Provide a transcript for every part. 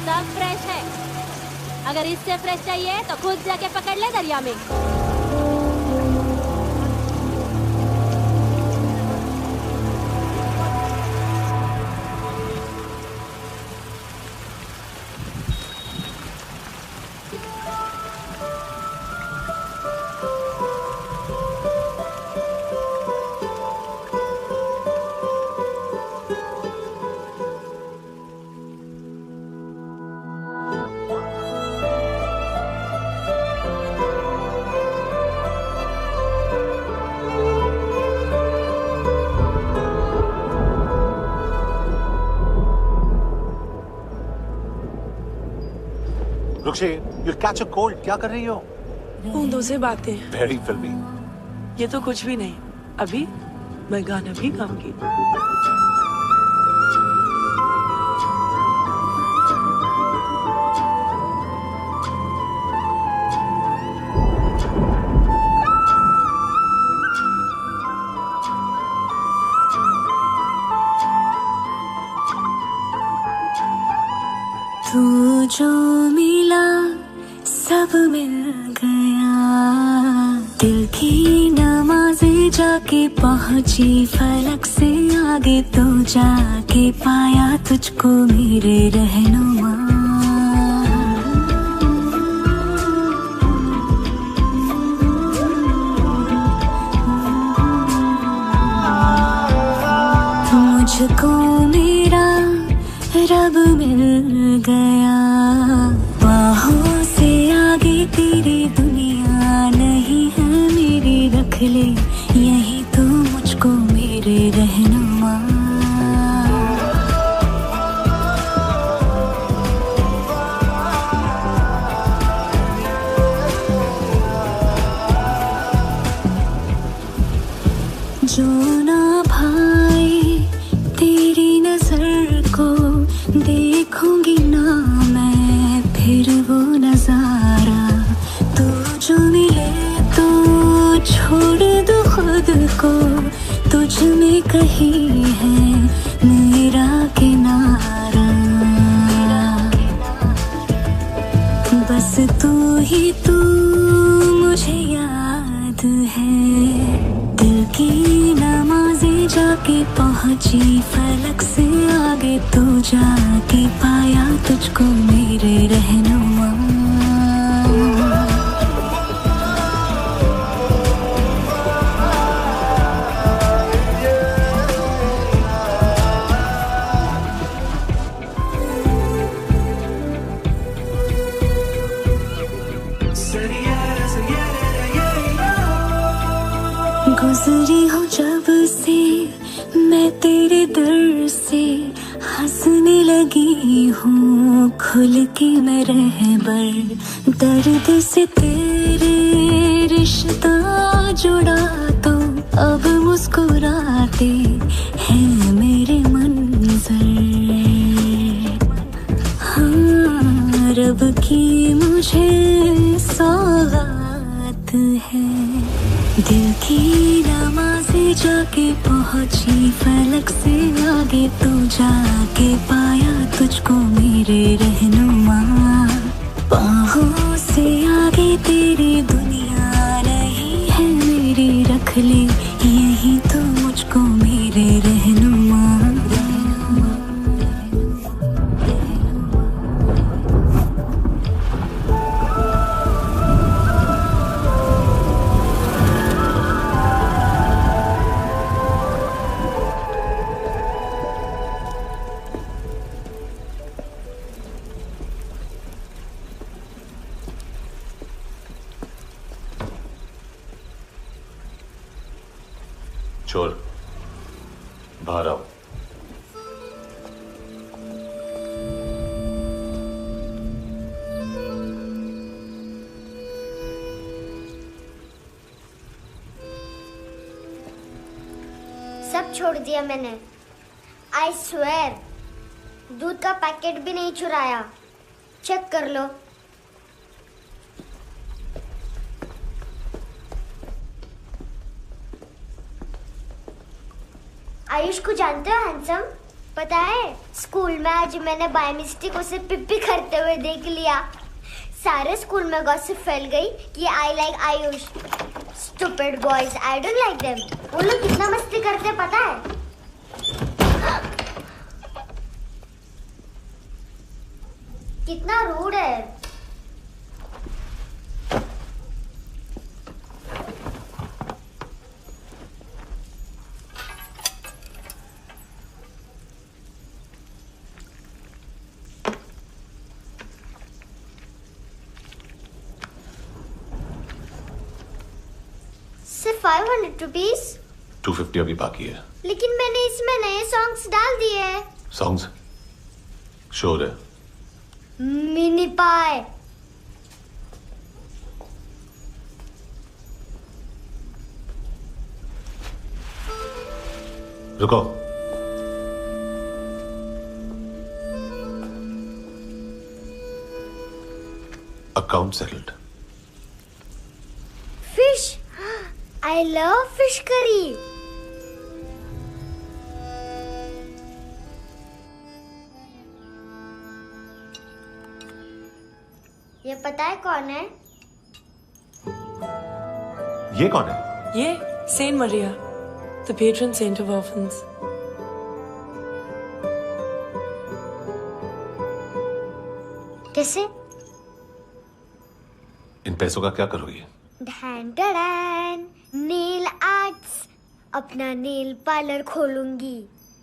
सब फ्रेश है। अगर इससे फ्रेश चाहिए तो खुद जाके पकड़ ले दरिया में। रुक्षे, you'll catch a cold. क्या कर रही हो? बूंदों से बातें। Very filmy. ये तो कुछ भी नहीं। अभी मैं गाना भी गाऊंगी। तू जो मिला सब मिल गया, दिल की नमाज़ें जाके पहुंची फलक से आगे, तो जाके पाया तुझको मेरे रहनुमा। मुझको मेरा रब मिल गया, बाहों से आगे तेरी दुनिया नहीं है मेरी, रख ले यही तो मुझको मेरे रहनुमा। जो ना भाई तेरी नजर को देखूंगी ना मैं फिर वो नजारा, तू जो मिले तो छोड़ दो खुद को, तुझ में कहीं है मेरा किनारा। बस तू ही तू मुझे याद है, दिल की नमाज़ें जाके पहुंची फलक से आगे, तो जाके पाया तुझको मेरे रहनुमा। गुजरी हूँ जब से मैं तेरे दर से, हंसने लगी हूँ खुल के मैं रहबर, दर्द से तेरे रिश्ता जुड़ा तो अब मुस्कुराते हैं मेरे मंजर। हाँ, रब की मुझे सौगात है, दिल की नमाज़ें जाके पहुंची फलक से आगे, तो जाके पाया तुझको मेरे रहनुमा। बाहों से आगे तेरी दुनिया नहीं है मेरी, रख ले यही तो मुझको मेरे रहनुमा। चोर, बाहर आओ। सब छोड़ दिया मैंने, आई स्वेयर। दूध का पैकेट भी नहीं चुराया, चेक कर लो। आयुष को जानते हो हैंडसम? पता है स्कूल में आज मैंने बाय मिस्टेक उसे पिप्पी करते हुए देख लिया। सारे स्कूल में गॉसिप फैल गई कि I like Ayush. Stupid boys, I don't like them. वो लोग कितना मस्ती करते हैं पता है? कितना रूड है। सिर्फ 500 रुपीज। 250 अभी बाकी है। लेकिन मैंने इसमें नए सॉन्ग्स डाल दिए हैं। सॉन्ग्स? शोर है। मिनी पाए। रुको। Account settled. Fish. I love fish curry. ये पता है कौन है? ये कौन है? ये saint Maria, the patron saint of orphans. कैसे? इन पैसों का क्या करोगी? ढैन ढैन, नेल आर्ट्स। अपना नेल पार्लर खोलूंगी।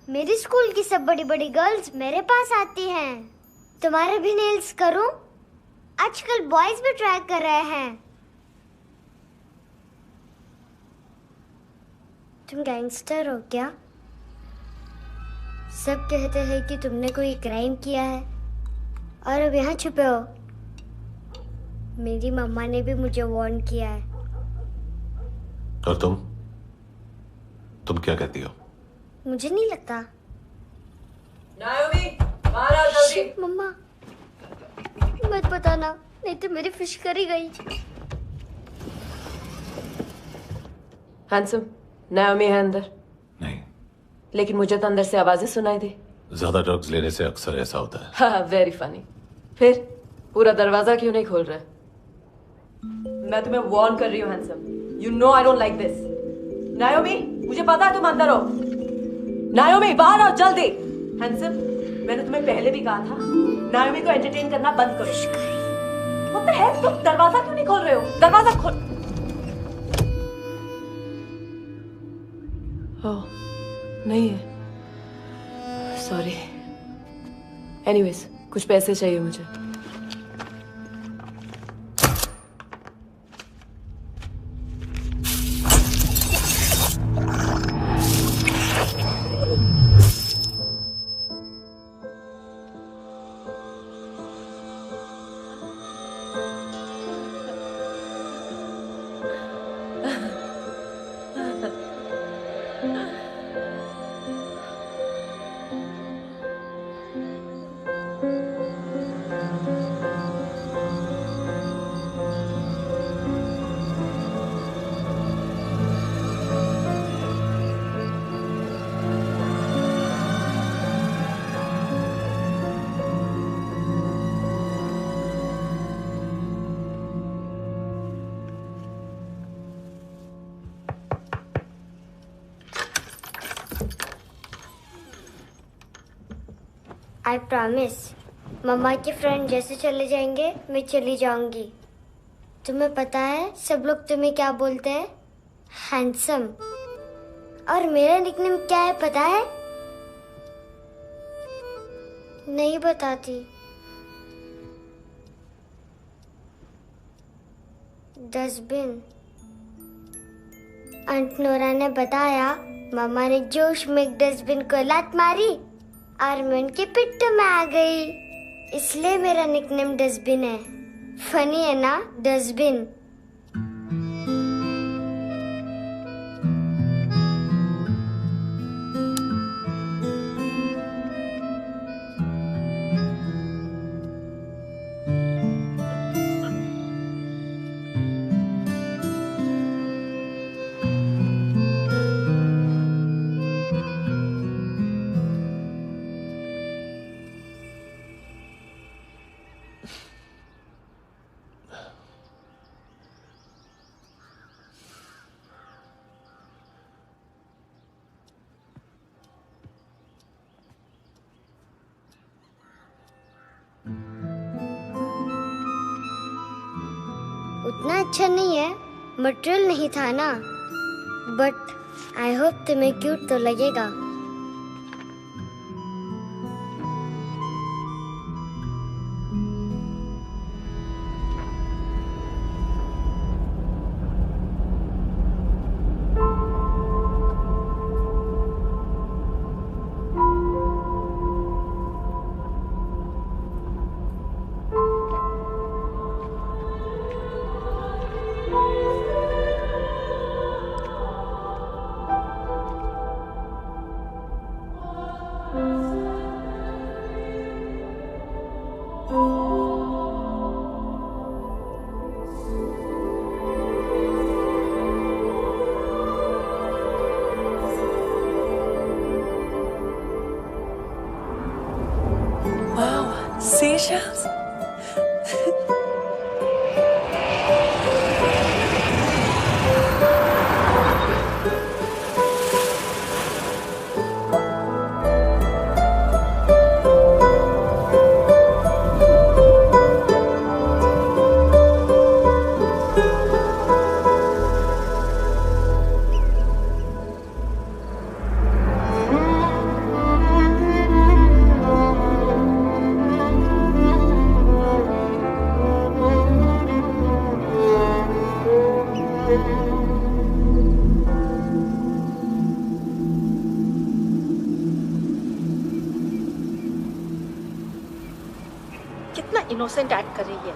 मेरी स्कूल की सब बड़ी बड़ी गर्ल्स मेरे पास आती हैं। तुम्हारे भी नेल्स करूं? आजकल बॉयज भी ट्राई कर रहे हैं। तुम गैंगस्टर हो क्या? सब कहते हैं कि तुमने कोई क्राइम किया है और अब यहाँ छुपे हो। मेरी मम्मा ने भी मुझे वार्न किया है। और तुम क्या कहती हो? मुझे नहीं लगता। नायोमी, बाहर आओ जल्दी। शिट, मम्मा मत बताना, नहीं तो मेरी फिश करी गई। हैंडसम, नायोमी है अंदर। नहीं। लेकिन मुझे तो अंदर से आवाजें सुनाई दी। ज्यादा ड्रग्स लेने से अक्सर ऐसा होता है। हाँ, वेरी फनी। फिर पूरा दरवाजा क्यों नहीं खोल रहा? मैं तुम्हें वार्न कर रही हूँ handsome. You know I don't like this. नायोमी, मुझे पता है तुम अंदर हो। नायोमी, बाहर आओ जल्दी। हैंडसम, मैंने तुम्हें पहले भी कहा था नायोमी को एंटरटेन करना बंद करो। What the heck? तुम दरवाजा क्यों नहीं खोल रहे हो? दरवाजा खोल। ओह, नहीं है। सॉरी। एनीवेज, कुछ पैसे चाहिए मुझे। आई प्रॉमिस, मम्मा के फ्रेंड जैसे चले जाएंगे मैं चली जाऊंगी। तुम्हें पता है सब लोग तुम्हें क्या बोलते हैं? हैंडसम। और मेरा निकनेम क्या है पता है? नहीं बताती। डस्टबिन। आंट नोरा ने बताया मम्मा ने जोश में एक डस्टबिन को लात मारी और मैं उनके पिट्ठू में आ गई, इसलिए मेरा निकनेम डस्टबिन है। फनी है ना डस्टबिन? इतना अच्छा नहीं है, मटेरियल नहीं था ना, बट आई होप तुम्हें क्यूट तो लगेगा। Wow, seashells. कितना इनोसेंट एक्ट कर रही है।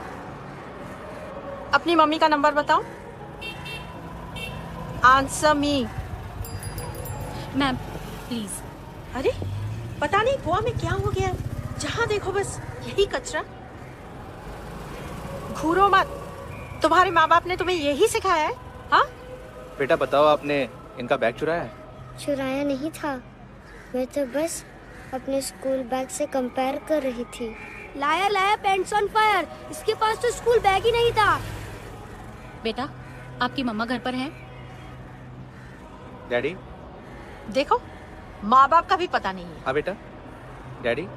अपनी मम्मी का नंबर बताओ। Answer me. Ma'am please. अरे पता नहीं गोवा में क्या हो गया है, जहाँ देखो बस यही कचरा। घूरो मत, तुम्हारे माँ बाप ने तुम्हें यही सिखाया है? हाँ बेटा बताओ, आपने इनका बैग चुराया है? चुराया नहीं था, मैं तो बस अपने स्कूल बैग से कंपेयर कर रही थी। Liar liar pants on fire, इसके पास तो स्कूल बैग ही नहीं था। बेटा आपकी मम्मा घर पर हैं? डैडी? देखो माँ बाप का भी पता नहीं है। हाँ बेटा। डैडी?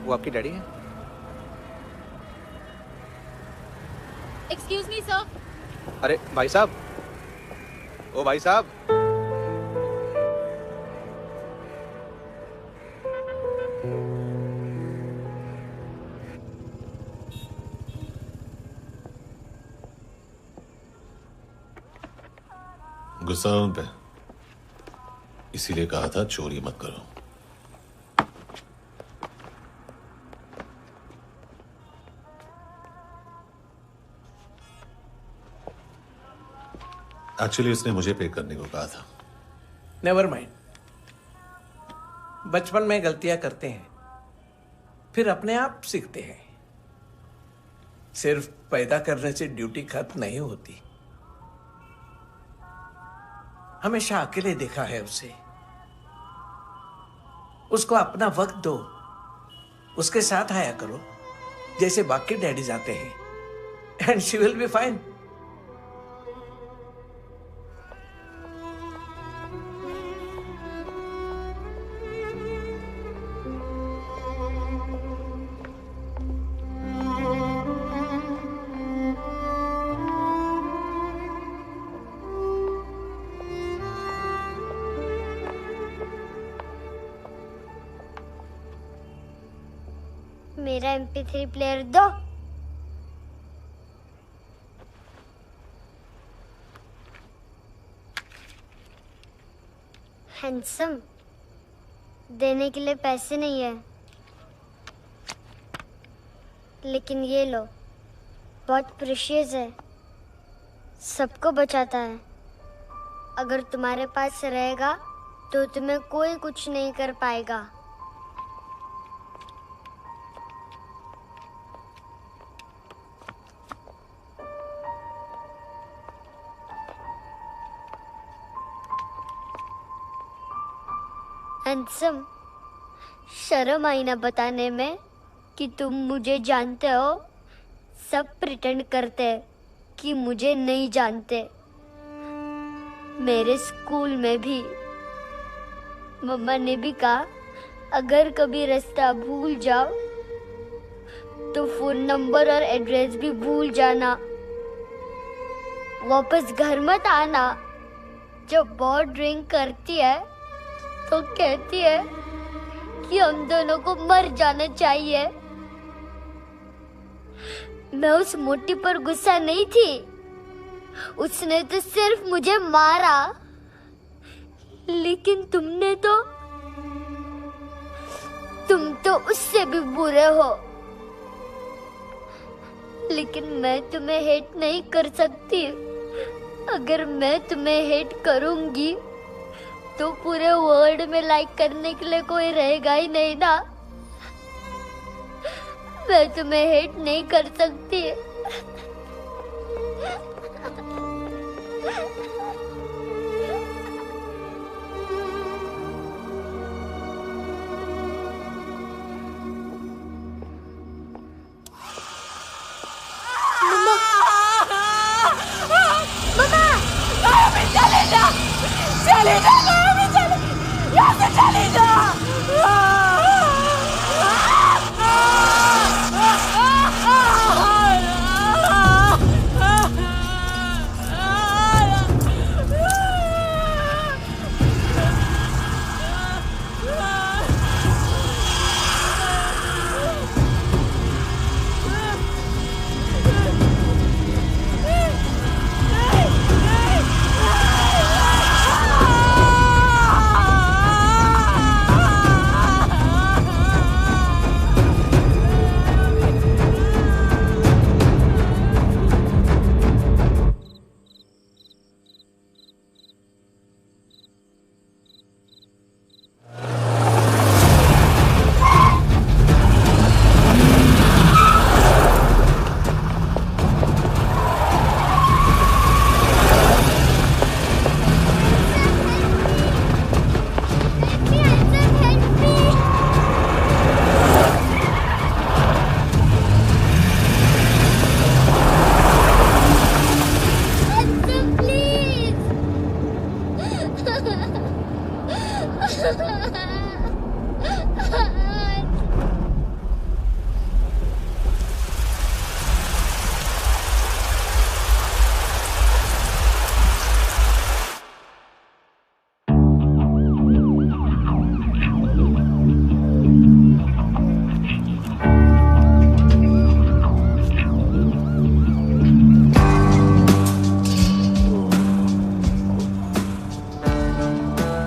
वो आपकी डैडी है? Excuse me sir. अरे भाई साहब, ओ भाई साहब। गुस्सा उन पे, इसीलिए कहा था चोरी मत करो। एक्चुअली उसने मुझे पे करने को कहा था। नेवर माइंड, बचपन में गलतियां करते हैं, फिर अपने आप सीखते हैं। सिर्फ पैदा करने से ड्यूटी खत्म नहीं होती। हमेशा अकेले देखा है उसे। उसको अपना वक्त दो, उसके साथ आया करो जैसे बाकी डैडीज आते हैं, and she will be fine. मेरा MP3 प्लेयर दो। हैंडसम, देने के लिए पैसे नहीं है, लेकिन ये लो, बहुत प्रेशियस है, सबको बचाता है। अगर तुम्हारे पास रहेगा तो तुम्हें कोई कुछ नहीं कर पाएगा। हैंडसम, शर्म आई ना बताने में कि तुम मुझे जानते हो। सब प्रिटेंड करते हैं कि मुझे नहीं जानते। मेरे स्कूल में भी मम्मा ने भी कहा अगर कभी रास्ता भूल जाओ तो फोन नंबर और एड्रेस भी भूल जाना। वापस घर मत आना। जब बहुत ड्रिंक करती है तो कहती है कि हम दोनों को मर जाना चाहिए। मैं उस मोटी पर गुस्सा नहीं थी, उसने तो सिर्फ मुझे मारा। लेकिन तुम तो उससे भी बुरे हो। लेकिन मैं तुम्हें हेट नहीं कर सकती। अगर मैं तुम्हें हेट करूंगी तो पूरे वर्ल्ड में लाइक करने के लिए कोई रहेगा ही नहीं ना। मैं तुम्हें हेट नहीं कर सकती। चले जा, यहाँ से चले जा।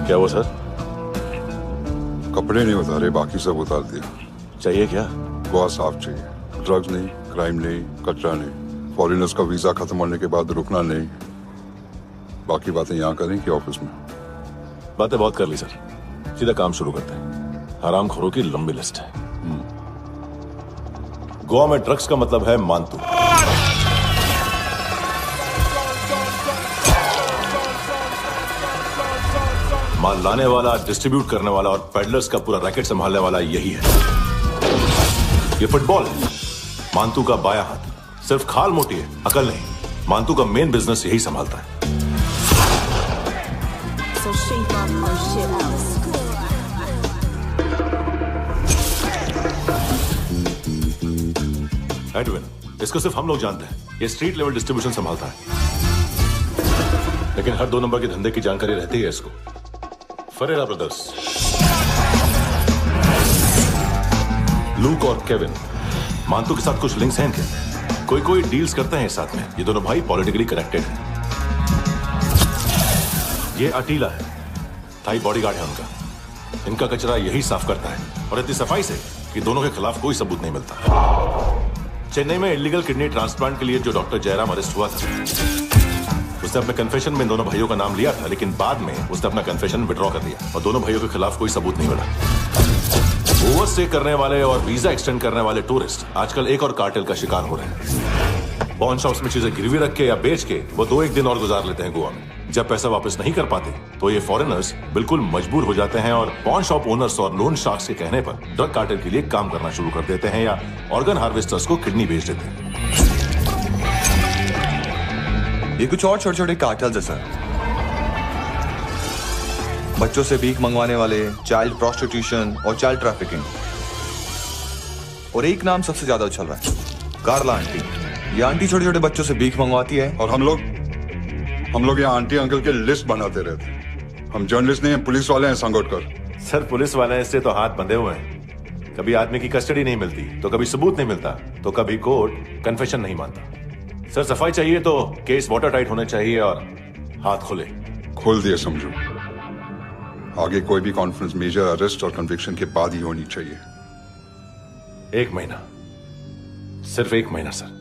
क्या वो सर? कपड़े नहीं उतारे, बाकी सब उतार दिया। चाहिए क्या? बहुत साफ चाहिए। ड्रग्स नहीं, क्राइम नहीं, कचरा नहीं। फॉरेनर्स का वीजा खत्म होने के बाद रुकना नहीं। बाकी बातें यहाँ करें कि ऑफिस में? बातें बहुत कर ली सर, सीधा काम शुरू करते हैं। हरामखोरों की लंबी लिस्ट है। गोवा में ड्रग्स का मतलब है मानतू। माल लाने वाला, डिस्ट्रीब्यूट करने वाला और पेडलर्स का पूरा रैकेट संभालने वाला यही है। ये फुटबॉल मानतू का बायां हाथ। सिर्फ खाल मोटी है, अकल नहीं। मानतू का मेन बिजनेस यही संभालता है। एडविन, इसको सिर्फ हम लोग जानते हैं। ये स्ट्रीट लेवल डिस्ट्रीब्यूशन संभालता है, लेकिन हर 2 नंबर के धंधे की जानकारी रहती है इसको। फरेरा ब्रदर्स, लूक और केविन, मानतू के साथ कुछ लिंक्स हैं इनके। कोई डील्स करते हैं साथ में। ये दोनों भाई पॉलिटिकली कनेक्टेड हैं। ये अटीला है, थाई बॉडीगार्ड है उनका। इनका कचरा यही साफ करता है, और इतनी सफाई से कि दोनों के खिलाफ कोई सबूत नहीं मिलता। चेन्नई में इलीगल किडनी ट्रांसप्लांट के लिए जो डॉक्टर जयराम अरेस्ट हुआ था, उसने अपने कन्फेशन में दोनों भाइयों का नाम लिया था, लेकिन बाद में उसने अपना कन्फेशन विड्रॉ कर दिया और दोनों भाइयों के खिलाफ कोई सबूत नहीं मिला। ओवरस्टे करने वाले और वीजा एक्सटेंड करने वाले टूरिस्ट आजकल एक और कार्टेल का शिकार हो रहे हैं। पॉन शॉप्स में चीजें गिरवी रख के या बेच के वो 2-1 दिन और गुजार लेते हैं गोवा में। जब पैसा वापस नहीं कर पाते तो ये फॉरेनर्स बिल्कुल मजबूर हो जाते हैं और पॉन शॉप ओनर्स और लोन शार्क्स के कहने पर ड्रग कार्टेल के लिए काम करना शुरू कर देते हैं या ऑर्गन हार्वेस्टर्स को किडनी बेच देते हैं। ये कुछ और छोटे-छोटे कार्टेल्स है सर। बच्चों से भीख मंगवाने वाले, चाइल्ड प्रोस्टिट्यूशन और चाइल्ड ट्रैफिकिंग। और एक नाम सबसे ज्यादा उछल रहा है, कार्ला आंटी। ये आंटी छोटे छोटे बच्चों से भीख मंगवाती है। और हम लोग यहाँ आंटी अंकल के लिस्ट बनाते रहते हैं। हम जर्नलिस्ट नहीं हैं, पुलिस वाले हैं सांगोटकर। सर पुलिस वाले हैं, इससे तो हाथ बंधे हुए हैं। कभी आदमी की कस्टडी नहीं मिलती तो कभी सबूत नहीं मिलता तो कभी कोर्ट कन्फेशन नहीं मानता। सर सफाई चाहिए तो केस वाटर टाइट होने चाहिए और हाथ खुले। खोल दिए समझो। आगे कोई भी कॉन्फ्रेंस मेजर अरेस्ट और कन्विक्शन के बाद ही होनी चाहिए। 1 महीना, सिर्फ 1 महीना सर।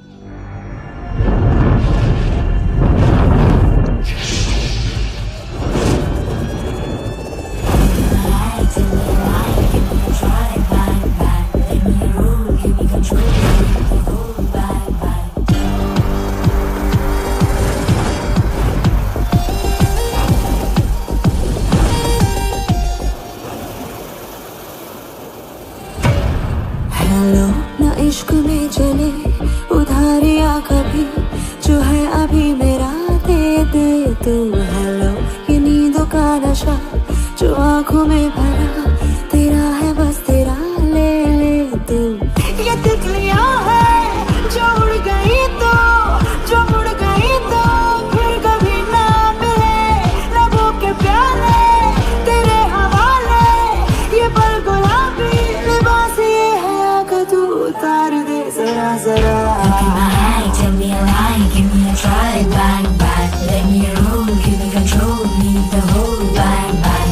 इश्क में चले उधारिया कभी, जो है अभी मेरा दे दे तू। हेलो ये नींदों का नशा जो आंखों में भरा, तेरा है बस तेरा ले ले तू। ये तितलियां है जो उड़ गई तो, जो उड़ गई तो फिर कभी ना मिले। लबों के प्याले तेरे हवाले, ये पल गुलाबी लिबास ये है आका तू उतार दे जरा जरा। Tell me a lie, give me a try, bang bang. Let me roll, give me control, need the whole bang bang.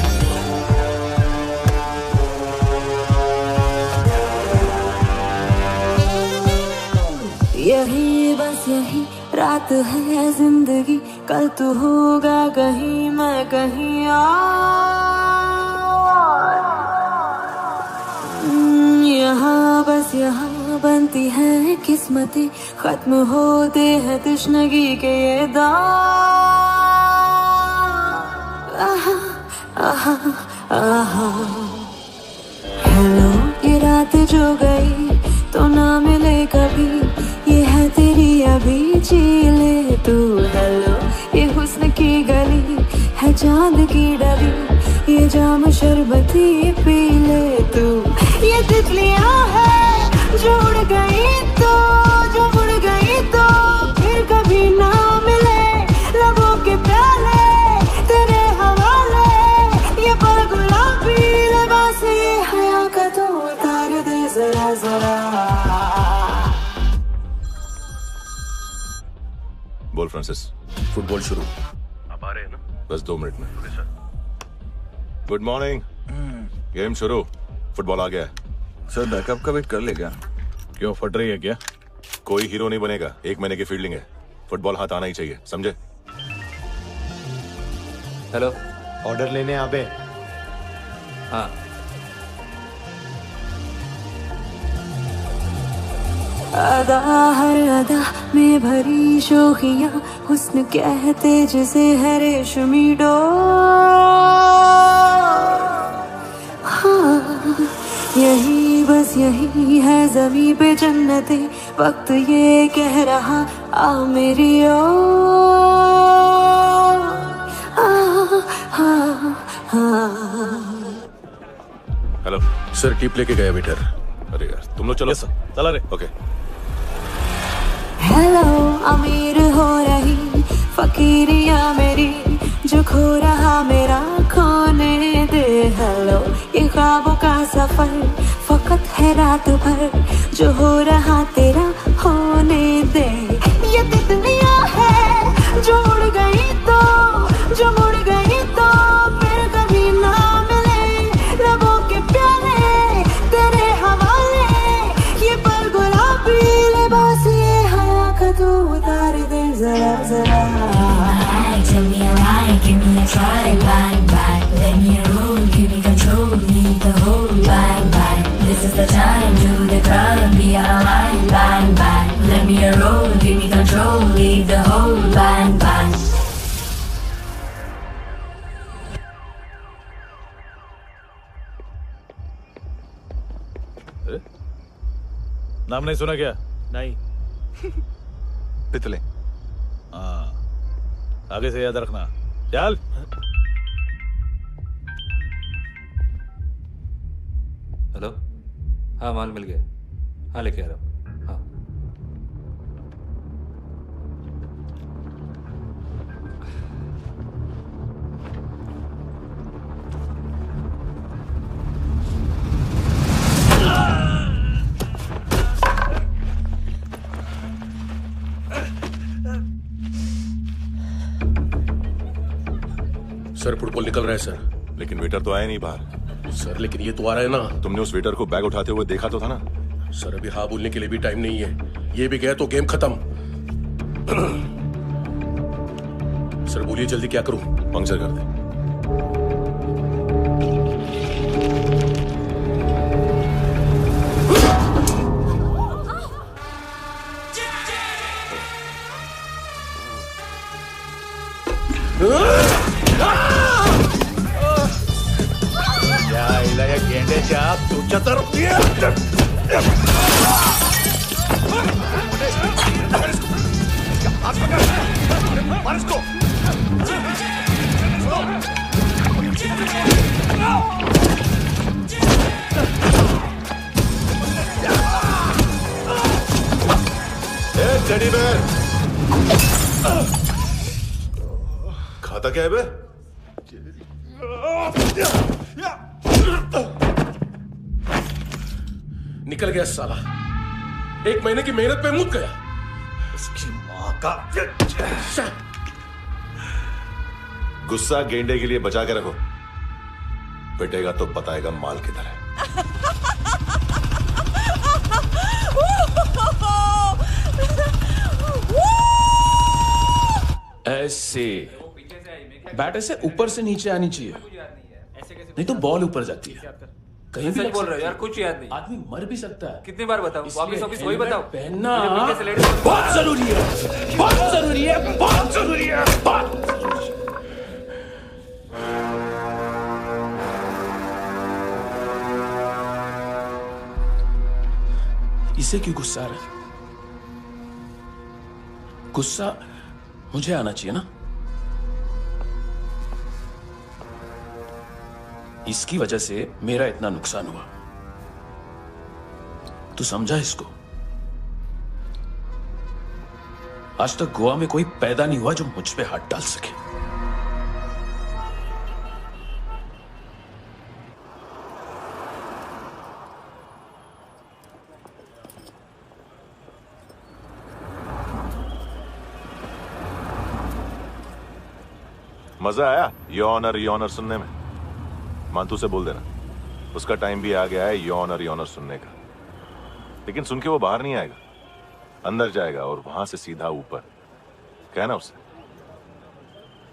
यही बस यही रात है जिंदगी, कल तू होगा कहीं मैं कहीं और। यहाँ बस यहाँ बनती है किस्मतें, खत्म होते हैं तश्नगी के ये दाग। आहा आहा आहा। हेलो ये रात जो गई तो ना मिले कभी, ये है तेरी अभी जी ले तू। हेलो ये हुस्न की गली है चांद की डली, ये जाम शरबती पी ले तू। ये तितलियां है जो उड़ गई तो, जो उड़ गई तो फिर कभी ना मिले। लबों के प्याले तेरे हवाले, ये पल गुलाबी लिबास ये हया का तो उतार दे जरा जरा। बोल फ्रांसिस। फुटबॉल शुरू। आप आ रहे हैं ना? बस 2 मिनट में। Good morning. गेम शुरू। फुटबॉल आ गया है। सर बैकअप का वेट कर ले क्या? क्यों फट रही है क्या? कोई हीरो नहीं बनेगा, 1 महीने की फील्डिंग है। फुटबॉल हाथ आना ही चाहिए, समझे? हेलो, ऑर्डर लेने आबे। हाँ। अदा हर अदा में भरी शोखियां, हुस्न कहते जिसे है रेशमी डोर। हाँ यही बस यही है ज़मीं पे जन्नतें, वक्त ये कह रहा आ मेरी ओर। हेलो सर, टिप लेके गया वेटर। अरे यार तुम लोग चलो। सर चला रे। ओके। हेलो अमीर हो रही फकीरिया मेरी, जो खो रहा मेरा खोने दे। हेलो ये ख्वाबों का सफर फकत है रात भर, जो हो रहा तेरा होने दे। ये तितलियां है जो उड़ गई तो, जो उड़ गई तो फिर कभी ना मिले। लबों के प्याले तेरे हवाले, ये पल गुलाबी लिबास ये हया का तू उतार दे जरा जरा। Tell me a lie, give me a try, bang bang. Let me roll, give me control, need the whole bang bang. This is the time, do the crowd and be alive, bang bang. Let me roll, give me control, need the whole bang bang. नाम नहीं सुना क्या? नहीं। पितले। हाँ, आगे से याद रखना। चल। हेलो, हाँ माल मिल गया, हाँ लेके आ रहा हूँ, हाँ। सर फुटबॉल निकल रहा है सर। लेकिन वेटर तो आया नहीं बाहर। सर लेकिन ये तो आ रहा है ना। तुमने उस वेटर को बैग उठाते हुए देखा तो था ना। सर अभी हाँ बोलने के लिए भी टाइम नहीं है, ये भी गया तो गेम खत्म। सर बोलिए जल्दी क्या करूं? पंक्चर कर दे। गेंडे चाप तू चतर मार इसको। टेडी बेयर खाता क्या है बे? निकल गया साला, 1 महीने की मेहनत पे मुक गया। उसकी माँ का गुस्सा गेंडे के लिए बचा के रखो, पिटेगा तो बताएगा माल किधर है। ऐसे बैट ऐसे ऊपर से नीचे आनी चाहिए, नहीं तो बॉल ऊपर जाती है। कहीं भी बोल रहे हो यार, कुछ याद नहीं। आदमी मर भी सकता है। कितनी बार बताओ? वापिस वापिस वही बताओ। पहनना बहुत जरूरी है, बहुत जरूरी है, बहुत जरूरी है, बहुत। इसे क्यों गुस्सा आ रहा है? गुस्सा मुझे आना चाहिए ना। इसकी वजह से मेरा इतना नुकसान हुआ, तू समझा इसको? आज तक गोवा में कोई पैदा नहीं हुआ जो मुझ पे हाथ डाल सके। मजा आया योनर सुनने में? मानतू से बोल देना उसका टाइम भी आ गया है योनर सुनने का। लेकिन सुन के वो बाहर नहीं आएगा, अंदर जाएगा और वहां से सीधा ऊपर। कहना उससे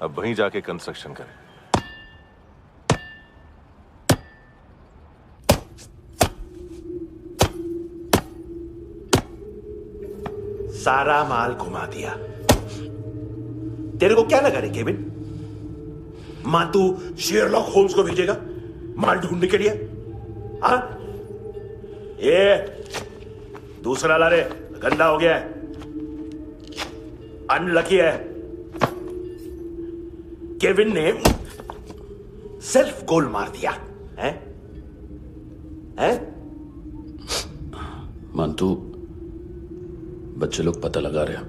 अब वहीं जाके कंस्ट्रक्शन करे। सारा माल घुमा दिया। तेरे को क्या लगा रे केविन? मातू शेरलॉक होम्स को भेजेगा माल ढूंढने के लिए? हाँ, ये दूसरा ला रे, गंदा हो गया है, अनलकी है। केविन ने सेल्फ गोल मार दिया है? हैं? मानतू, बच्चे लोग पता लगा रहे हैं,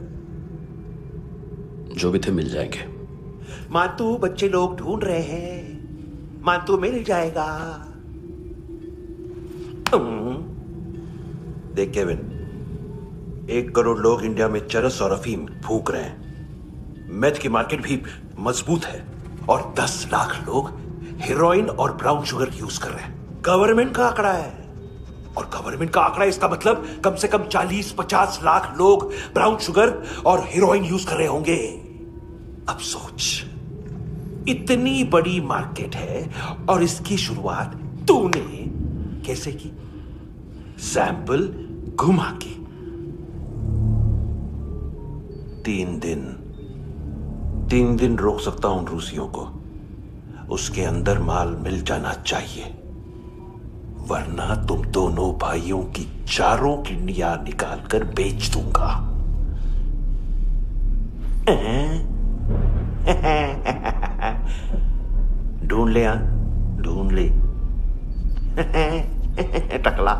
जो भी थे मिल जाएंगे। मातू बच्चे लोग ढूंढ रहे हैं, मातू मिल जाएगा। देख केविन, 1 करोड़ लोग इंडिया में चरस और अफीम फूंक रहे हैं। मेथ की मार्केट भी मजबूत है और 10 लाख लोग हेरोइन और ब्राउन शुगर यूज कर रहे हैं। गवर्नमेंट का आंकड़ा है, और गवर्नमेंट का आंकड़ा इसका मतलब कम से कम 40-50 लाख लोग ब्राउन शुगर और हेरोइन यूज कर रहे होंगे। अब सोच, इतनी बड़ी मार्केट है और इसकी शुरुआत तूने कैसे की? सैंपल घुमा के। 3 दिन रोक सकता हूं रूसियों को, उसके अंदर माल मिल जाना चाहिए, वरना तुम दोनों भाइयों की 4 किडनियां निकालकर बेच दूंगा। ढूंढ ले, ढूंढ ले। टकला।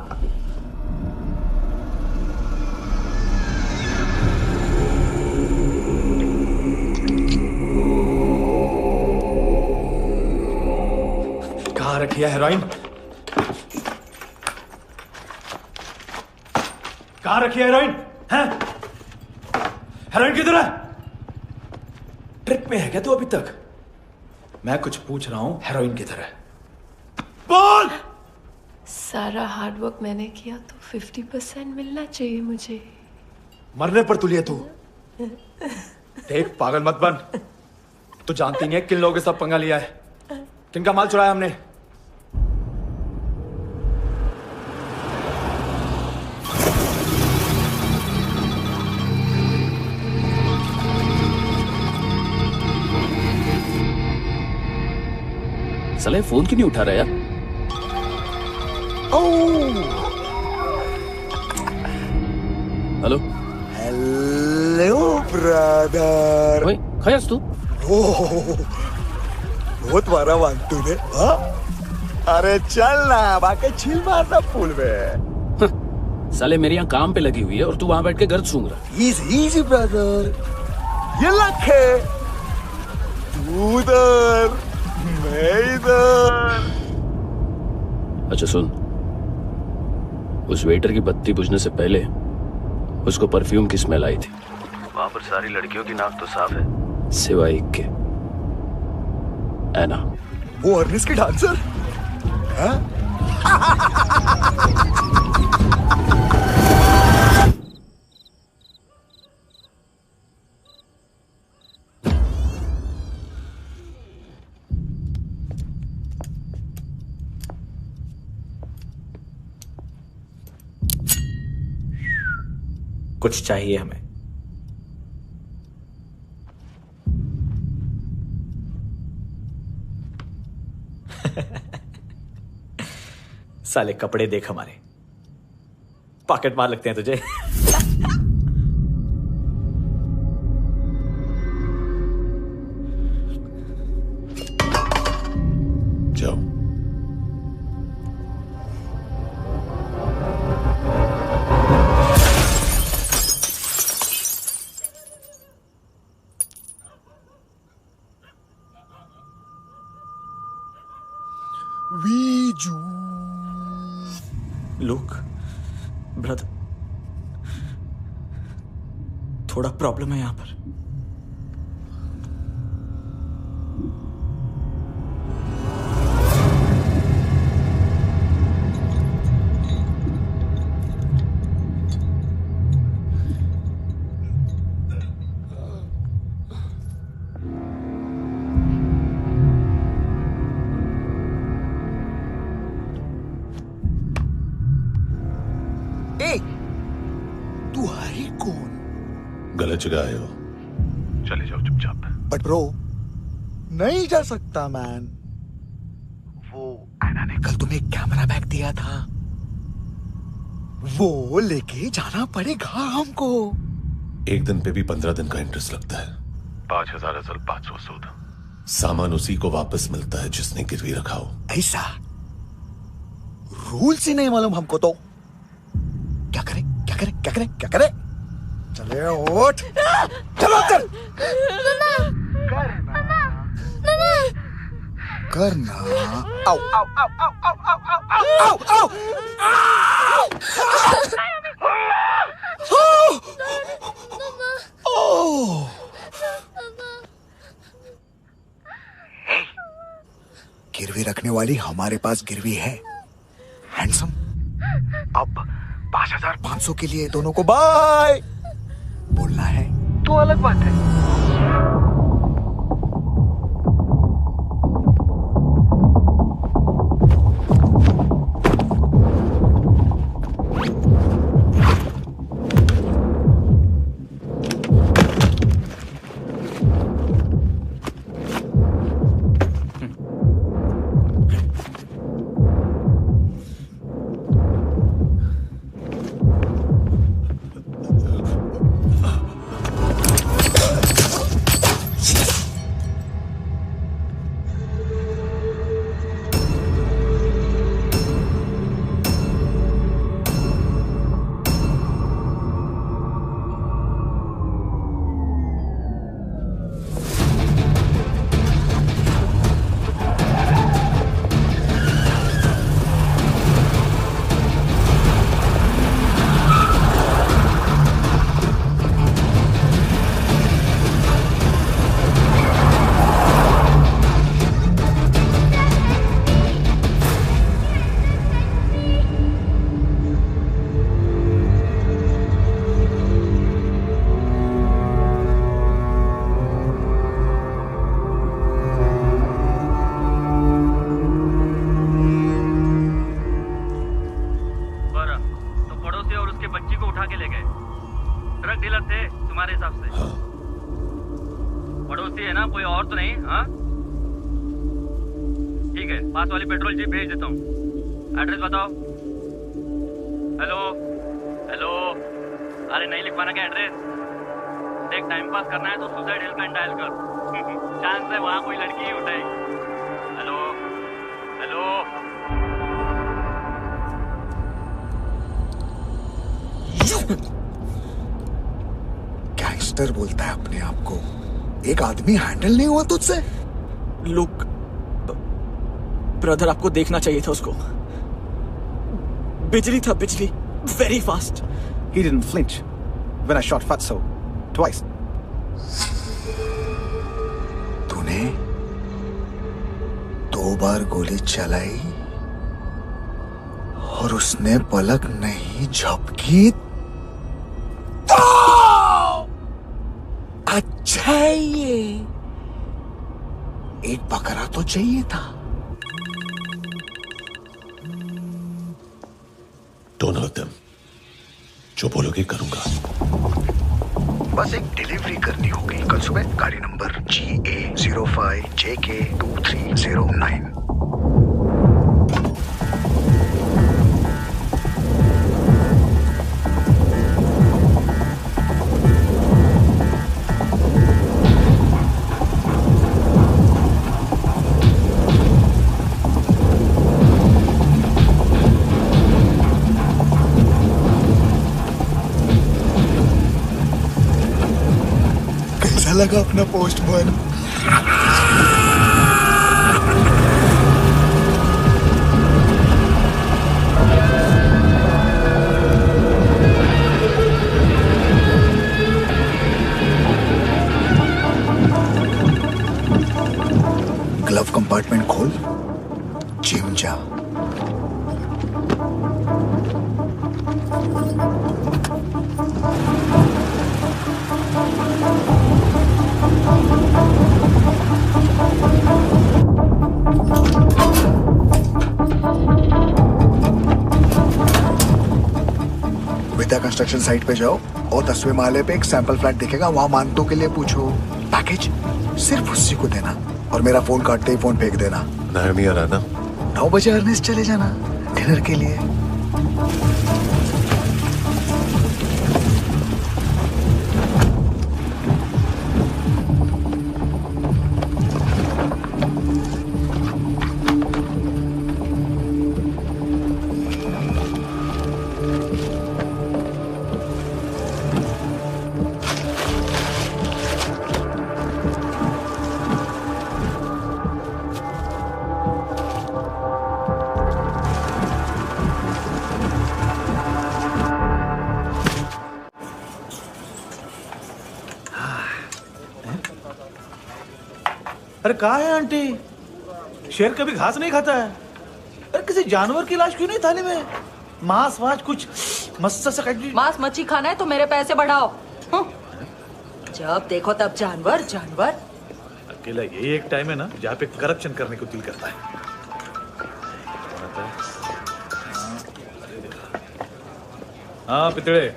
कहाँ रखी है हेरोइन? कहाँ रखी है हेरोइन? हैं? हेरोइन किधर है? ट्रिप पे है क्या तू अभी तक? मैं कुछ पूछ रहा हूं, हेरोइन किधर है? बोल! सारा हार्डवर्क मैंने किया तो 50% मिलना चाहिए मुझे। मरने पर तुलिए तू। देख पागल मत बन। तू जानती नहीं है किन लोगों के साथ पंगा लिया है, किनका माल चुराया हमने। साले फोन क्यों नहीं उठा रहा यार? Hello hello brother. ओए खयास तू? बहुत मारा मान तूने। हाँ? अरे चल ना, बाकी छील मारना पुल में। साले मेरी यहाँ काम पे लगी हुई है और तू वहां बैठ के गर्द सूंघ रहा। इजी ब्रदर, ये लक है। तू उधर, मैं इधर। अच्छा सुन, उस वेटर की बत्ती बुझने से पहले उसको परफ्यूम की स्मेल आई थी। वहां पर सारी लड़कियों की नाक तो साफ है, सिवाय एक के, एना। वो अर्निस की डांसर? हाँ? कुछ चाहिए हमें। साले कपड़े देख हमारे, पॉकेट मार लगते हैं तुझे। जाओ। लुक ब्रदर, थोड़ा प्रॉब्लम है यहां पर। तू है कौन? गलत जगह आए हो, चले जाओ चुपचाप। बट ब्रो, नहीं जा सकता मैन। वो एना ने कल तुम्हें कैमरा बैग दिया था, वो लेके जाना पड़ेगा हमको। एक दिन पे भी 15 दिन का इंटरेस्ट लगता है। 5,000 असल 500 सूद। सामान उसी को वापस मिलता है जिसने गिरवी रखा हो। ऐसा रूल से नहीं मालूम हमको तो। क्या करें क्या करें क्या करें क्या करें? चले उठ, चलो चल। करना। आओ आओ आओ आओ आओ आओ आओ आओ। गिरवी रखने वाली हमारे पास गिरवी है। हैंडसम, अब 5,500 के लिए दोनों को बाय बोलना है तो अलग बात है। पास वाली पेट्रोल जीप भेज देता हूँ। एड्रेस बताओ। हेलो हेलो, अरे नहीं लिखवाना क्या एड्रेस? देख टाइम पास करना है तो सुसाइड हेल्पलाइन डायल कर। चांस है वहाँ कोई लड़की ही उठाएगी। Hello hello. गैंगस्टर बोलता है अपने आप को। एक आदमी हैंडल नहीं हुआ तुझसे? लुक ब्रदर, आपको देखना चाहिए था उसको। बिजली था, बिजली, very fast. He didn't flinch when I shot Fatso twice. तूने 2 बार गोली चलाई और उसने पलक नहीं झपकी तो अच्छा है ये। एक बकरा तो चाहिए था। Don't hurt them. जो बोलोगे करूंगा। बस एक डिलीवरी करनी होगी कल सुबह। गाड़ी नंबर GA05JK2309। लगा अपना पोस्टमैन। ग्लव कंपार्टमेंट खोल, जिम जा। विद्या कंस्ट्रक्शन साइट पे जाओ और 10वें माले पे एक सैंपल फ्लैट दिखेगा, वहां मानतों के लिए पूछो। पैकेज सिर्फ उसी को देना और मेरा फोन काटते ही फोन फेंक देना। नायमी आ रहा ना? 9 बजे अर्नेस्ट चले जाना डिनर के लिए। अरे कहाँ है आंटी? शेर कभी घास नहीं खाता है। अरे किसी जानवर की लाश क्यों नहीं थाली में? मांस वाच कुछ मस्त सा। मांस मच्छी खाना है तो मेरे पैसे बढ़ाओ। जब देखो तब जानवर जानवर। अकेला यही एक टाइम है ना जहाँ पे करप्शन करने को दिल करता है। हाँ पितड़े,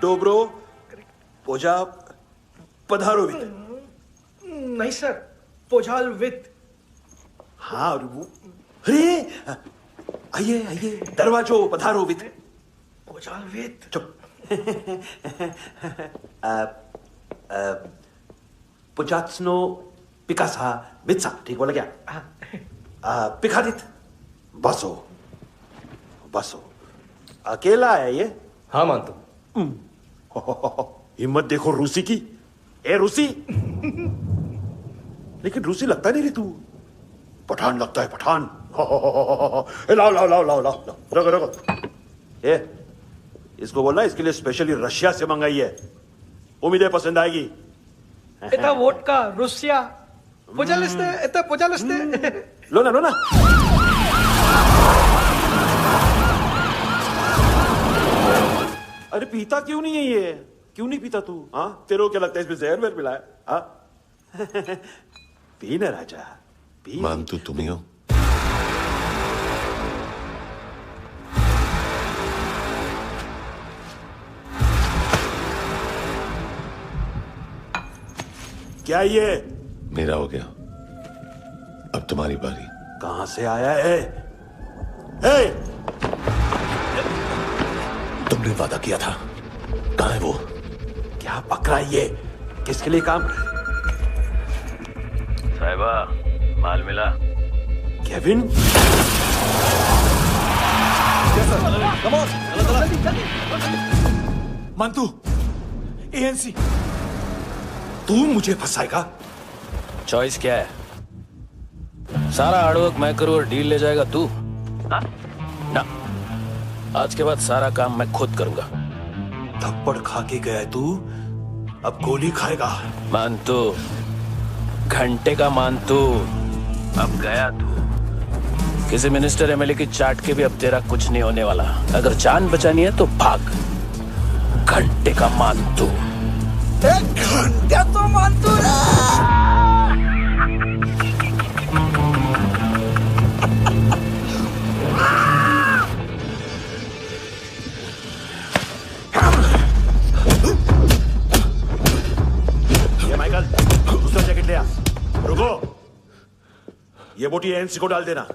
डोब्रो पोजा पधारोवित। नहीं सर, पोझाल विथ। हाँ अरे आइए आइए, दरवाजो पधारोवित। पोझाल विथ। चुप। पुजात्सनो पिकासा वित्सा, ठीक बोला क्या? पिखादित बसो बसो। अकेला है ये? हाँ मानतो। हिम्मत देखो रूसी की। ए रूसी, लेकिन रूसी लगता नहीं रे तू, पठान लगता है पठान। लाओ लाओ लाओ लाओ लाओ, रखो रखो। ए इसको बोलना इसके लिए स्पेशली रशिया से मंगाई है, उम्मीद है पसंद आएगी। इतना वोडका रुसिया पोजालिस्ते, इतना पोजालिस्ते। लो ना लो ना। अरे पीता क्यों नहीं है ये? क्यों नहीं पीता तू? हाँ तेरे को क्या लगता है इसमें जहर वहर मिला है? हाँ पी ना राजा पी। मानतू तुम ही हो? क्या ये? मेरा हो गया, अब तुम्हारी बारी। कहां से आया है? ए! तुमने वादा किया था, कहां है वो? क्या पक रहा है ये? किसके लिए काम? साहिबा माल मिला? केविन? मंतू, एएनसी। तू मुझे फंसाएगा? चॉइस क्या है? सारा हार्डवर्क मैं करूं और डील ले जाएगा तू? ना, आज के बाद सारा काम मैं खुद करूंगा। थप्पड़ खा के गया तू, अब गोली खाएगा। मानतू, घंटे का मानतू, अब गया तू। किसी मिनिस्टर एमएलए की चाट के भी अब तेरा कुछ नहीं होने वाला। अगर जान बचानी है तो भाग। घंटे का मानतू। एक घंटा तो मानतू ना। ये माइकल, दूसरा जैकेट ले आ। रुको, ये बोटी एएनसी को डाल देना।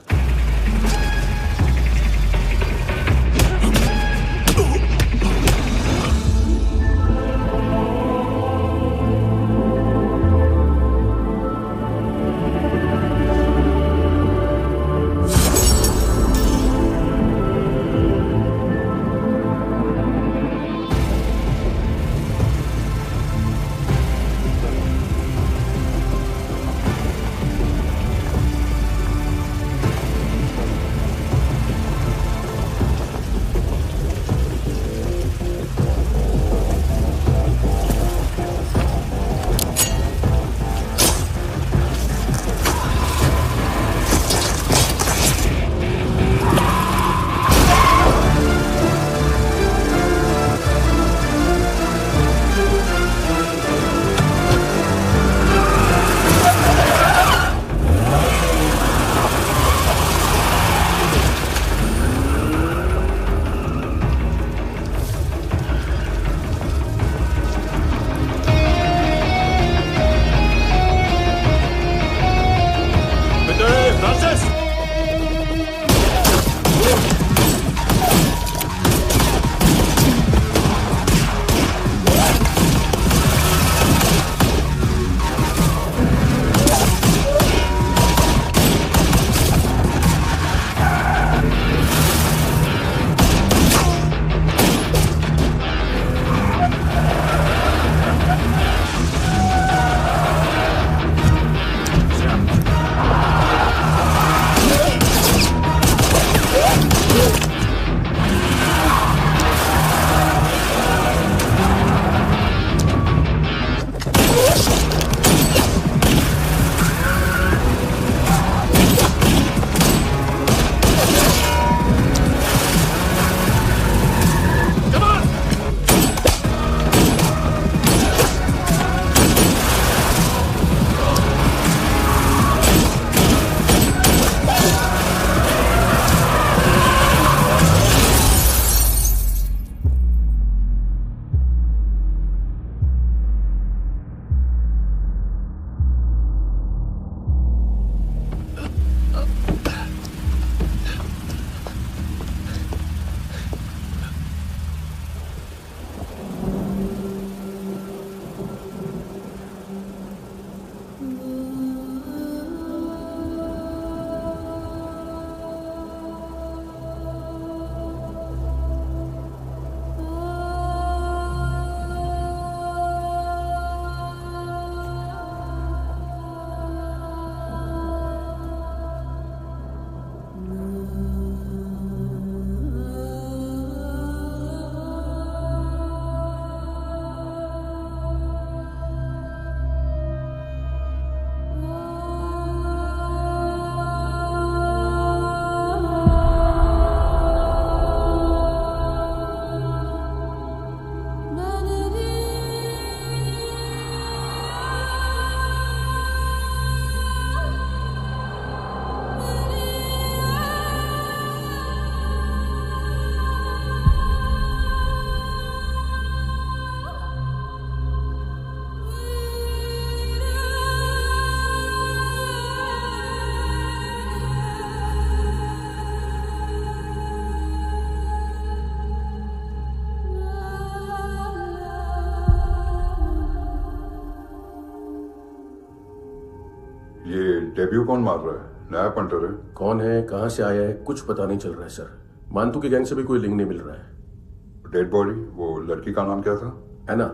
डेब्यू कौन मार रहा है? नया पंटर है। कौन है, कहां से आया है, कुछ पता नहीं चल रहा है सर। मानतू की गैंग से भी कोई लिंक नहीं मिल रहा है। डेड बॉडी, वो लड़की का नाम क्या था? एना।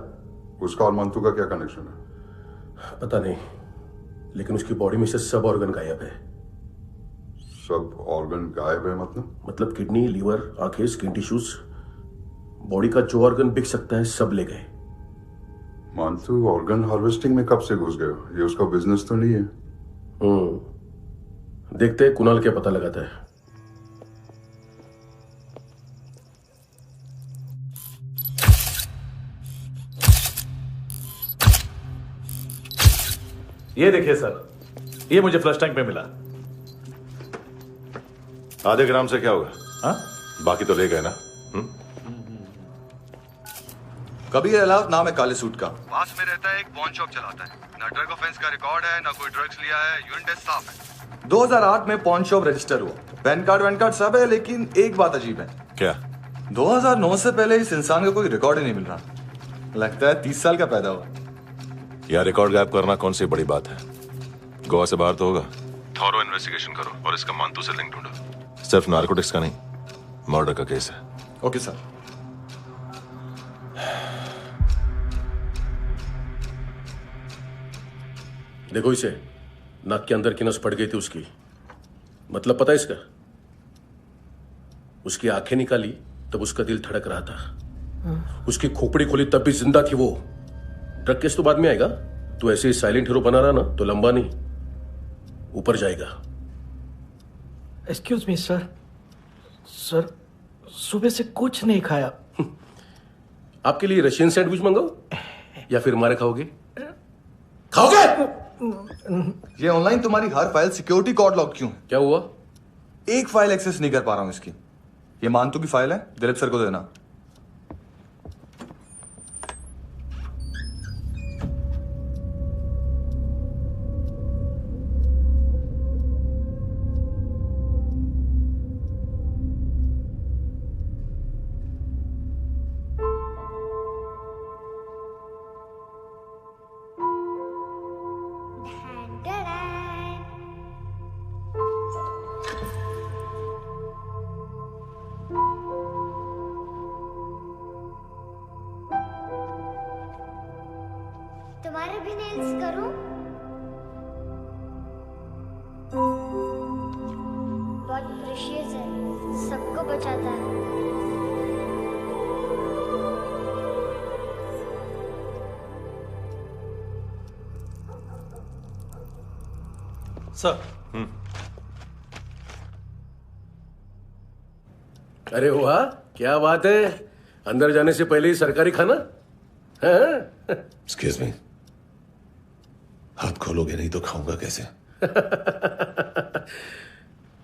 उसका और मानतू का क्या कनेक्शन है? पता नहीं, लेकिन उसकी बॉडी में से सब ऑर्गन गायब है। सब ऑर्गन गायब है मतलब किडनी, लीवर, आंखें, स्किन टिश्यूज, बॉडी का जो ऑर्गन बिक सकता है सब ले गए। मानतू ऑर्गन हार्वेस्टिंग में कब से घुस गए? ये उसका बिजनेस तो नहीं है? देखते हैं कुणाल क्या पता लगाता है। ये देखिए सर, ये मुझे फ्लश टैंक में मिला। आधे ग्राम से क्या होगा? हाँ? बाकी तो ले गए ना? कबीर अलाउद नाम है काले सूट का। पास में रहता है, एक पॉन शॉप चलाता है। ना ड्रग ऑफेंस का रिकॉर्ड है, ना कोई ड्रग्स लिया है। यूरिन टेस्ट साफ है। 2008 में पॉन शॉप रजिस्टर हुआ। पैन कार्ड वैन कार्ड सब है, लेकिन एक बात अजीब है। क्या? 2009 से पहले इस इंसान का कोई रिकॉर्ड ही नहीं मिल रहा। लगता है 30 साल का पैदा हुआ। यार रिकॉर्ड गायब करना कौन सी बड़ी बात है? गोवा से बाहर तो होगा। थॉरो इन्वेस्टिगेशन करो और इसका मानतू से लिंक ढूंढो। सिर्फ नारकोटिक्स का नहीं, मर्डर का केस है। Okay sir. देखो इसे, नाक के अंदर की नस पड़ गई थी उसकी। मतलब पता है इसका? उसकी आंखें निकाली तब उसका दिल धड़क रहा था। उसकी खोपड़ी खोली तब भी जिंदा थी वो। ड्रग केस तो बाद में आएगा। तो ऐसे ही साइलेंट हीरो बना रहा ना तो लंबा नहीं, ऊपर जाएगा। एक्सक्यूज मी सर, सुबह से कुछ नहीं खाया। आपके लिए रशियन सैंडविच मंगाओ या फिर हमारे खाओगे? खाओगे? ये ऑनलाइन तुम्हारी हर फाइल सिक्योरिटी कोड लॉक क्यों है? क्या हुआ? एक फाइल एक्सेस नहीं कर पा रहा हूं इसकी। ये मानतू की फाइल है, दिलीप सर को देना। तुम्हारे भी नेल्स करूं? बहुत प्रेशियस है, सबको बचाता है। सर। अरे वाह, क्या बात है। अंदर जाने से पहले ही सरकारी खाना। एक्सक्यूज मी, हाथ खोलोगे नहीं तो खाऊंगा कैसे?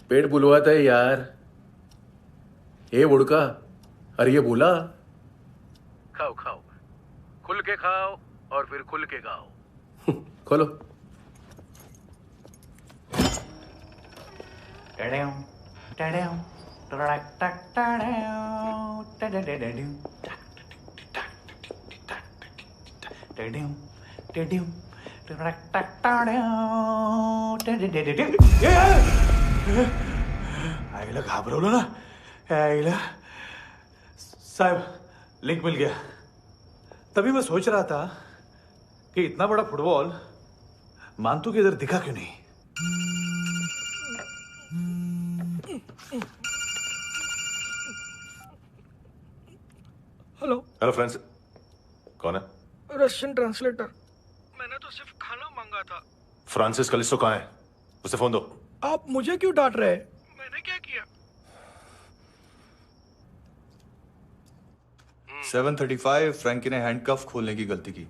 पेट बुलवाता है यार। ये बुड़का, अरे ये बोला। खाओ खाओ, खुल के खाओ और फिर खुल के गाओ। खोलो। आईला घाबरवलं ना। आईला साहब, लिंक मिल गया। तभी मैं सोच रहा था कि इतना बड़ा फुटबॉल मानतू के इधर दिखा क्यों नहीं। हेलो फ्रेंड्स, कौन है? Russian translator. मैंने तो सिर्फ खाना मांगा था। फ्रांसिस कलिस्टो कहाँ है? उसे फोन दो। आप मुझे क्यों डांट रहे हैं? मैंने क्या किया? 735 फ्रैंकी ने हैंडकफ खोलने की गलती की।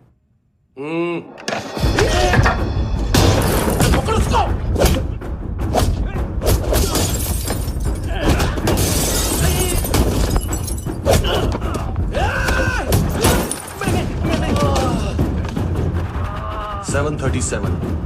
पकड़ो उसको। 737 737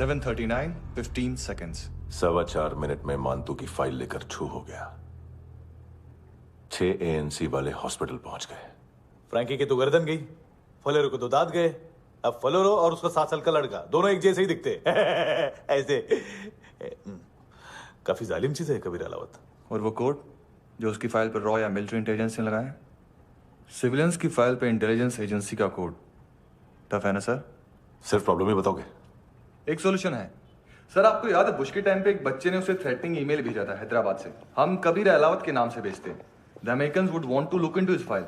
7:39, 15 seconds. 4.25 मिनट में मानतू की फाइल लेकर छू हो गया। 6 ANC वाले हॉस्पिटल पहुंच गए। फ्रैंकी की तो गर्दन गई, फलेरो को तो दांत गए। अब फलेरो और उसका 7 साल का लड़का दोनों एक जैसे ही दिखते ऐसे। काफी जालिम चीज है कबीर अलावत। और वो कोड जो उसकी फाइल पर रॉ या मिलिट्री इंटेलिजेंस ने लगाया, सिविलियंस की फाइल पे इंटेलिजेंस एजेंसी का कोड। टफ है ना सर? सिर्फ प्रॉब्लम ही बताओगे? एक सॉल्यूशन है सर। आपको याद है बुश के टाइम पे एक बच्चे ने उसे थ्रेटनिंग ईमेल भेजा था हैदराबाद से। हम कबीर अलावत के नाम से भेजते हैं। The Americans would want to look into his file.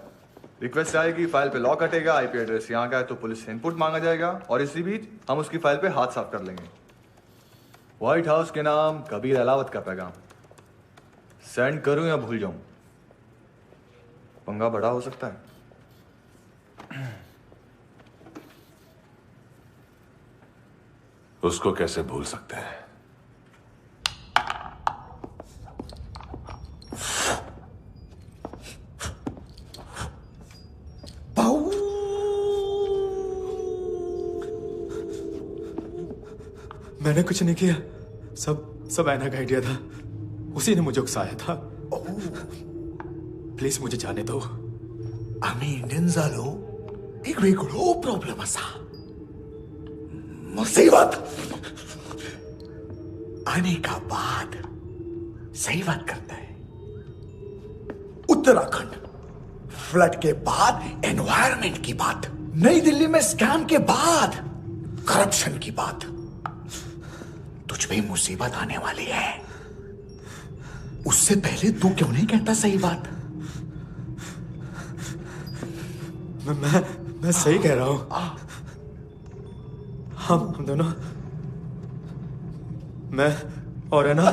Request आएगी, फाइल पे लॉक हटेगा, आईपी एड्रेस यहाँ का है तो पुलिस से इनपुट मांगा जाएगा और इसी बीच हम उसकी फाइल पे हाथ साफ कर लेंगे। व्हाइट हाउस के नाम कबीर अलावत का पैगाम। सेंड करूं या भूल जाऊं? पंगा बड़ा हो सकता है। उसको कैसे भूल सकते हैं? मैंने कुछ नहीं किया, सब ऐना का आइडिया था। उसी ने मुझे उकसाया था। प्लीज मुझे जाने दो। आम्ही इंडियन झालो एक वेगळो प्रॉब्लेम असा। मुसीबत आने का बाद सही बात करता है। उत्तराखंड फ्लड के बाद एनवायरनमेंट की बात, नई दिल्ली में स्कैम के बाद करप्शन की बात। तुझ पे मुसीबत आने वाली है, उससे पहले तू क्यों नहीं कहता सही बात? मैं सही कह रहा हूं। हम दोनों, मैं और है ना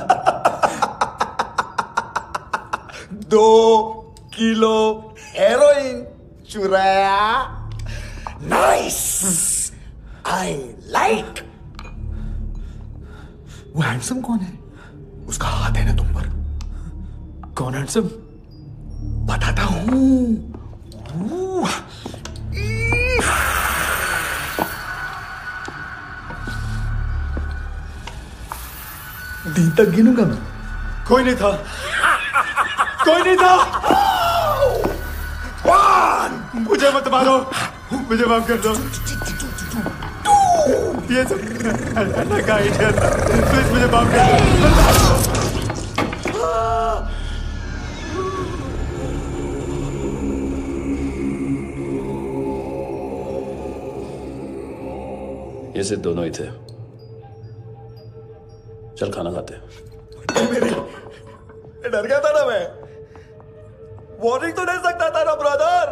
2 किलो हेरोइन चुराया। Nice, I like. वो हैंडसम कौन है? उसका हाथ है ना तुम पर? कौन हैंडसम? बताता हूं। दिन तक गिनूंगा मैं। कोई नहीं था, कोई नहीं था। मुझे मत मारो, मुझे माफ कर दो। ये सब ऐना का आइडिया था। प्लीज मुझे माफ कर दो। ये सिर्फ दोनों ही थे। चल खाना खाते हैं। डर गया था ना मैं। वार्निंग तो दे सकता था ना ब्रदर।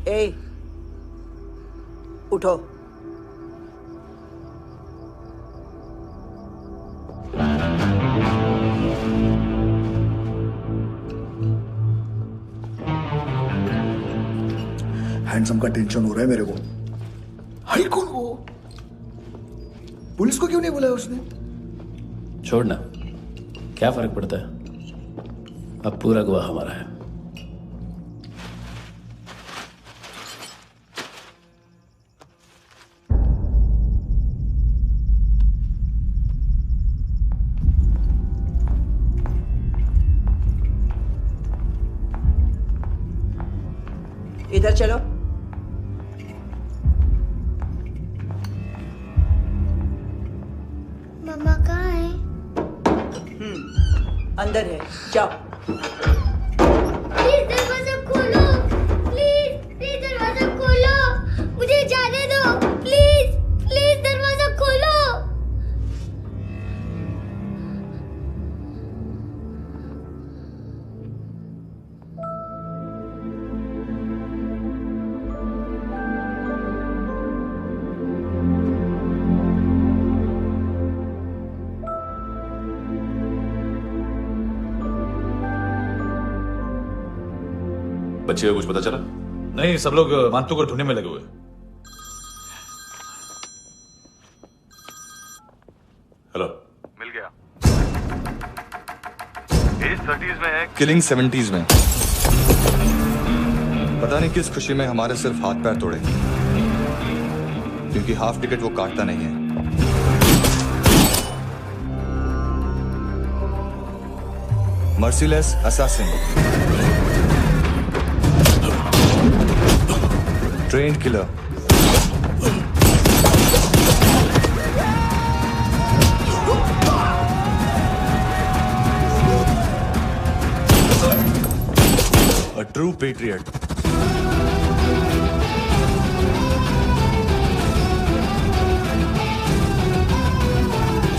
ए, उठो। हैंडसम का टेंशन हो रहा है मेरे को। हाई कौन वो? पुलिस को क्यों नहीं बुलाया उसने? छोड़ना, क्या फर्क पड़ता है? अब पूरा गवाह हमारा है। इधर चलो। मम्मा कहाँ है? अंदर है, जाओ। प्लीज दरवाजा खोलो, प्लीज प्लीज दरवाजा खोलो, मुझे जाने दो, प्लीज प्लीज दरवाजा खोलो। बच्चे को कुछ पता चला? नहीं, सब लोग मानतू को ढूंढने में लगे हुए। हेलो, मिल गया। एज 30s में है, किलिंग 70s में। पता नहीं किस खुशी में हमारे सिर्फ हाथ पैर तोड़े, क्योंकि हाफ टिकट वो काटता नहीं है। Merciless assassin, trained killer, a true patriot.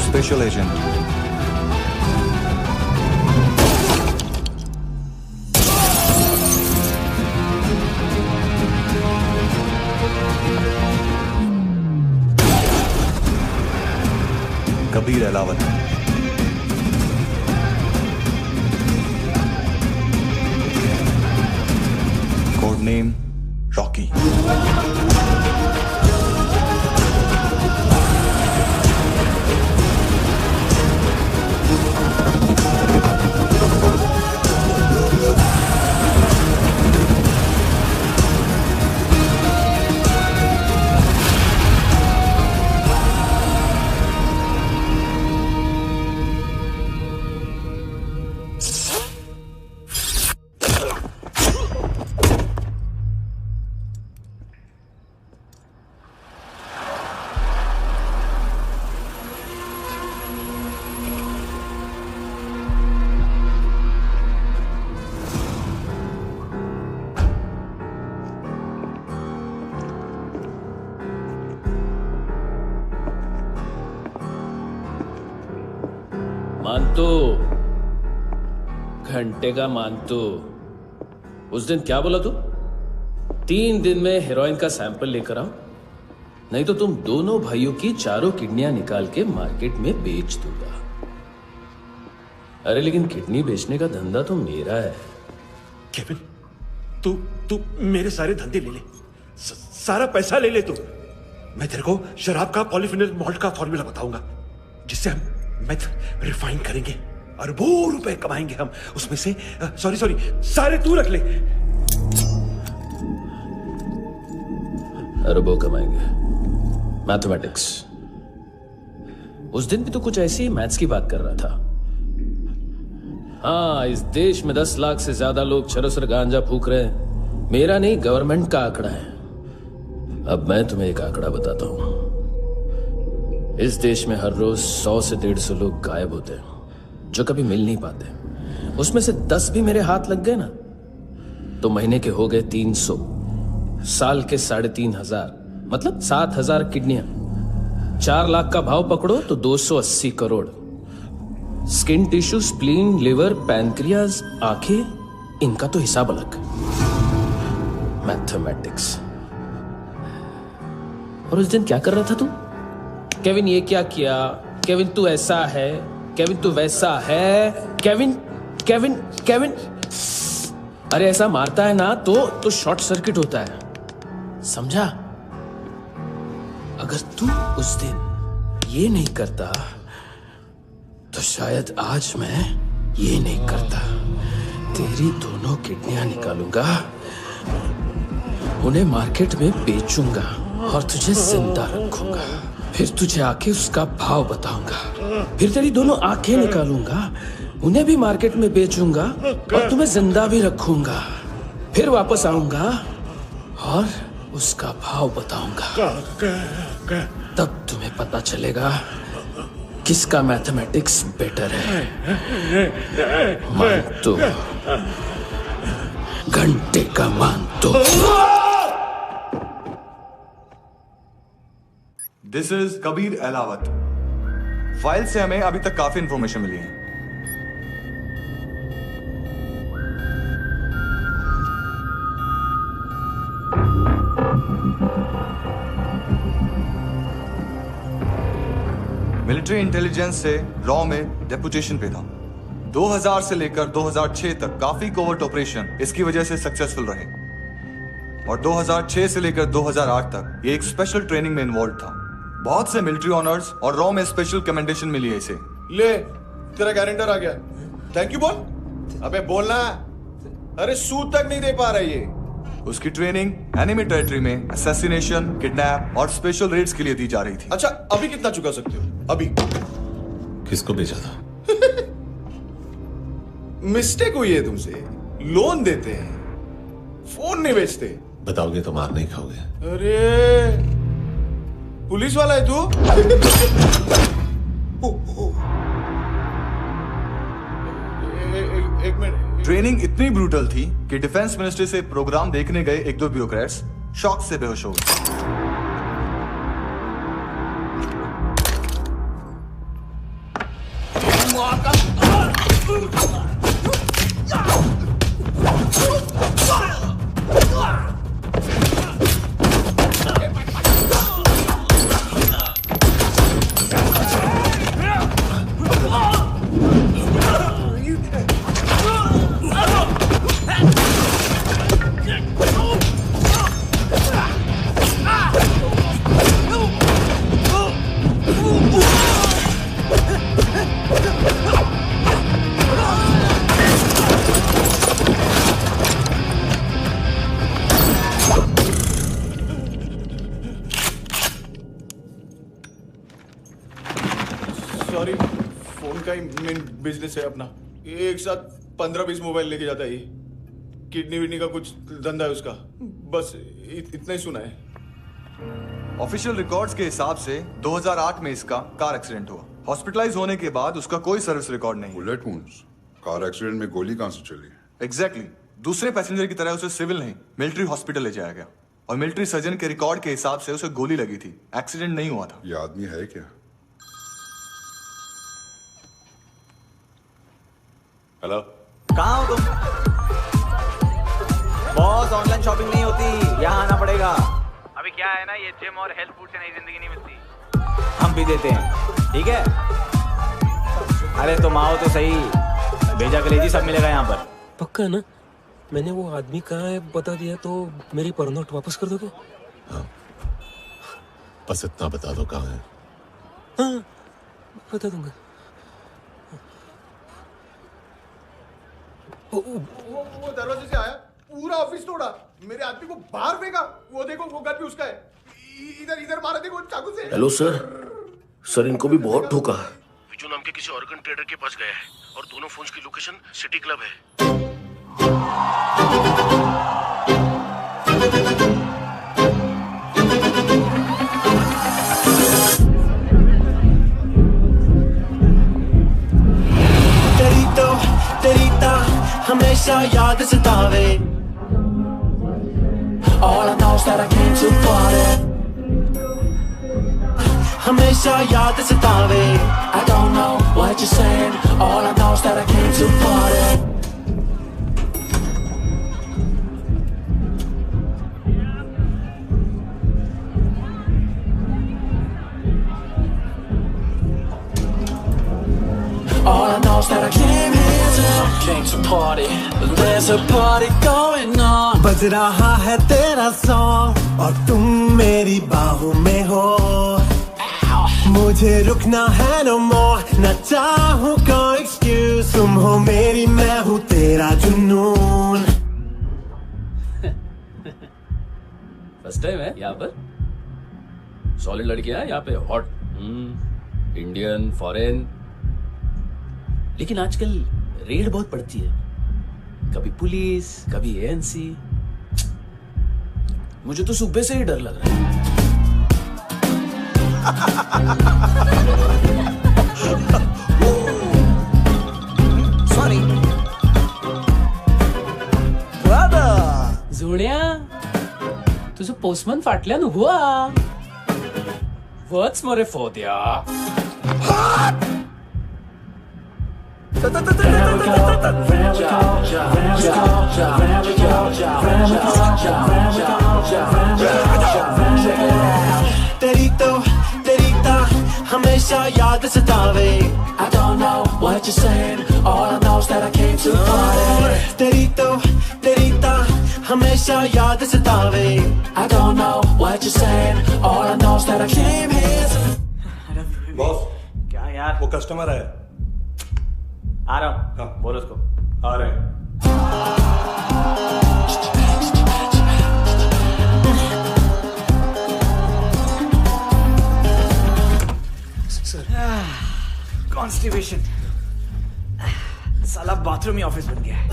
Special agent. Kabir Alawat. Code name Rocky. मानतो, घंटे का मानतो, उस दिन क्या बोला तू? 3 दिन में हेरोइन का सैंपल लेकर आओ, नहीं तो तुम दोनों भाइयों की चारों किडनियां निकाल के मार्केट में बेच दूंगा। अरे लेकिन किडनी बेचने का धंधा तो मेरा है। केविन, तू मेरे सारे धंधे ले ले, सारा पैसा ले ले तू। मैं तेरे को शराब का पॉलीफिनल मॉल्ट का फॉर्मूला बताऊंगा, जिससे हम मेथ रिफाइन करेंगे, अरबों रुपए कमाएंगे हम उसमें से। सॉरी सारे तू रख ले। अरबों कमाएंगे, मैथमेटिक्स। उस दिन भी तो कुछ ऐसी मैथ्स की बात कर रहा था। हाँ, इस देश में 10 लाख से ज्यादा लोग चरस और गांजा फूक रहे हैं। मेरा नहीं, गवर्नमेंट का आंकड़ा है। अब मैं तुम्हें एक आंकड़ा बताता हूं। इस देश में हर रोज 100 से 150 लोग गायब होते हैं जो कभी मिल नहीं पाते। उसमें से 10 भी मेरे हाथ लग गए ना, तो महीने के हो गए 300, साल के 3,500, मतलब 7,000 किडनियां। 4 लाख का भाव पकड़ो तो 280 crore. Skin tissue, spleen, liver, pancreas, आंखें, इनका तो हिसाब अलग। मैथमेटिक्स। और उस दिन क्या कर रहा था तू? केविन ये क्या किया, केविन तू ऐसा है, केविन तू वैसा है, केविन केविन केविन। अरे ऐसा मारता है ना तो शॉर्ट सर्किट होता है, समझा? अगर तू उस दिन ये नहीं करता तो शायद आज मैं ये नहीं करता। तेरी दोनों किडनियां निकालूंगा, उन्हें मार्केट में बेचूंगा और तुझे जिंदा रखूंगा। फिर तुझे आके उसका भाव बताऊंगा। फिर तेरी दोनों आंखें निकालूंगा, उन्हें भी मार्केट में बेचूंगा और तुम्हें जिंदा भी रखूंगा। फिर वापस आऊंगा और उसका भाव बताऊंगा। तब तुम्हें पता चलेगा किसका मैथमेटिक्स बेटर है। मानतो, घंटे का मानतो। This is Kabir Ahlawat. File से हमें अभी तक काफी इंफॉर्मेशन मिली है। मिलिट्री इंटेलिजेंस से रॉ में डेपुटेशन पे था। 2000 से लेकर 2006 तक काफी कोवर्ट ऑपरेशन इसकी वजह से सक्सेसफुल रहे, और 2006 से लेकर 2008 तक ये एक स्पेशल ट्रेनिंग में इन्वॉल्व था। बहुत से मिलिट्री ऑनर्स और रॉ में स्पेशल कमेंडेशन मिली है इसे। ले, तेरा गारंटर आ गया। थैंक यू बोल। अबे बोलना। अरे सूद तक नहीं दे पा रहा ये। उसकी ट्रेनिंग एनिमी टेरिटरी में असैसिनेशन, किडनैप और स्पेशल रेड्स के लिए दी जा रही थी। अच्छा, अभी कितना चुका सकते हो? अभी किसको बेचा था? मिस्टेक हुई है तुमसे। लोन देते हैं, फोन नहीं बेचते। बताओगे तो मार नहीं खाओगे। अरे पुलिस वाला है तू? एक मिनट। ट्रेनिंग इतनी ब्रूटल थी कि डिफेंस मिनिस्ट्री से प्रोग्राम देखने गए एक दो ब्यूरोक्रेट्स शॉक से बेहोश हो गए। सॉरी, फोन का ही मेन बिजनेस है अपना। एक साथ 15-20 मोबाइल लेके जाता है। किडनी विडनी का कुछ धंधा है उसका। बस इतना ही सुना है। ऑफिशियल रिकॉर्ड्स के हिसाब से 2008 में इसका कार एक्सीडेंट हुआ। हॉस्पिटलाइज होने के बाद उसका कोई सर्विस रिकॉर्ड नहीं। Bullet wounds. कार एक्सीडेंट में गोली कहां से चली? एग्जैक्टली। दूसरे पैसेंजर की तरह उसे सिविल नहीं, मिलिट्री हॉस्पिटल ले जाया गया और मिलिट्री सर्जन के रिकॉर्ड के हिसाब से उसे गोली लगी थी। एक्सीडेंट नहीं हुआ था। ये आदमी है क्या? हेलो, कहाँ हो तुम? बॉस, ऑनलाइन शॉपिंग नहीं होती, यहाँ आना पड़ेगा। अभी क्या है ना, ये जिम और हेल्थ फूड से नई जिंदगी नहीं मिलती। हम भी देते हैं, ठीक है? अरे तुम आओ तो सही, भेजा कलेजी सब मिलेगा यहाँ पर। पक्का ना? मैंने वो आदमी कहाँ है बता दिया तो मेरी पर नोट वापस कर दोगे? हाँ, बस इतना बता दो कहाँ है। हाँ, बता दूंगा। वो दरवाजे से आया, पूरा ऑफिस तोड़ा, मेरे आदमी को बाहर फेंका। वो देखो, वो घर भी उसका है। इधर इधर मारा, देखो चाकू से। हेलो सर, सर इनको भी बहुत ठोका। विजू नाम के किसी ऑर्गन ट्रेडर के पास गया है और दोनों फोन्स की लोकेशन सिटी क्लब है। हमेशा याद सतावे। All I know is that I came to party. हमेशा याद सतावे। I don't know what you're saying. All I know is that I came to party. All I know is that I came to party. There's a party going on. बज रहा है तेरा song और तुम मेरी बाहों में हो। मुझे रुकना है no more, न चाहूँ कोई excuse। तुम हो मेरी, मैं हूँ तेरा जुनून। फर्स्ट टाइम है यहाँ पर? सॉलिड लड़कियां हैं यहाँ पे, हॉट इंडियन, फॉरेन। लेकिन आजकल रेड बहुत पड़ती है, कभी पुलिस, कभी एएनसी। मुझे तो सुबह से ही डर लग रहा है। सॉरी जोड्या, तुझं पोस्टमन फाटल्यान हुआ. वच मरे फोद्या. तेरी तो हमेशा याद सतावे. I don't know what you're saying. All I know is that I came to party. तेरी तो हमेशा याद सतावे. I don't know what you're saying. All I know is that I came here to. Boss, क्या यार? वो customer है. आ रहा हूँ. बोलो उसको. आ रहे हैं. कॉन्स्टिपेशन, साला बाथरूम ही ऑफिस बन गया है।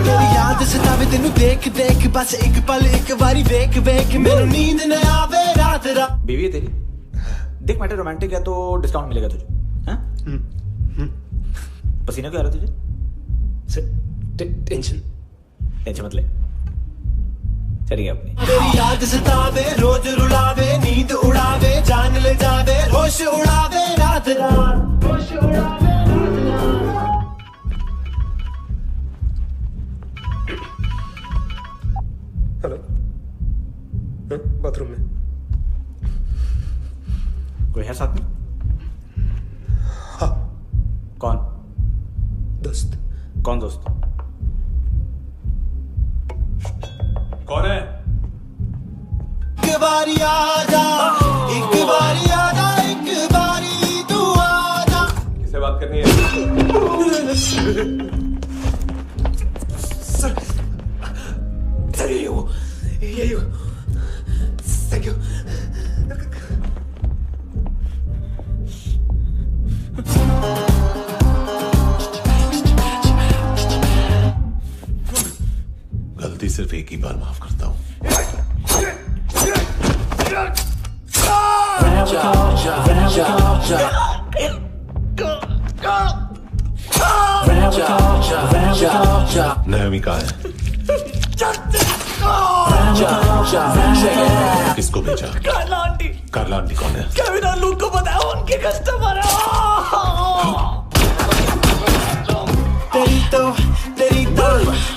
तेरी याद सतावे तेनू देख देख, बस एक पल एक बारी वेख वेख, मेनू नींद न आवे रात रात। बीवी है तेरी, देख मैटर रोमांटिक है तो डिस्काउंट मिलेगा तुझे। हाँ? पसीना क्यों आ रहा तुझे? टेंशन मत ले, चलिए अपनी। तेरी याद सतावे रोज रुलावे, नींद उड़ावे, जान ले जावे, होश उड़ावे रात रात, होश उड़ावे रात रात। हेलो, बाथरूम में कोई है साथ में? हाँ। कौन? दोस्त। कौन दोस्त? कौन है? एक बारी आजा, एक बारी आजा, एक बारी तू आजा। किससे बात करनी है? सर यही हो, यही हो। Thank you. गलती सिर्फ एक ही बार माफ करता हूं। नयमी कहाँ है? किसको भेजा? कार्ला आंटी। कार्ला आंटी कौन है? केविन और लूक को बताया, उनके कस्टमर है। तेरी तो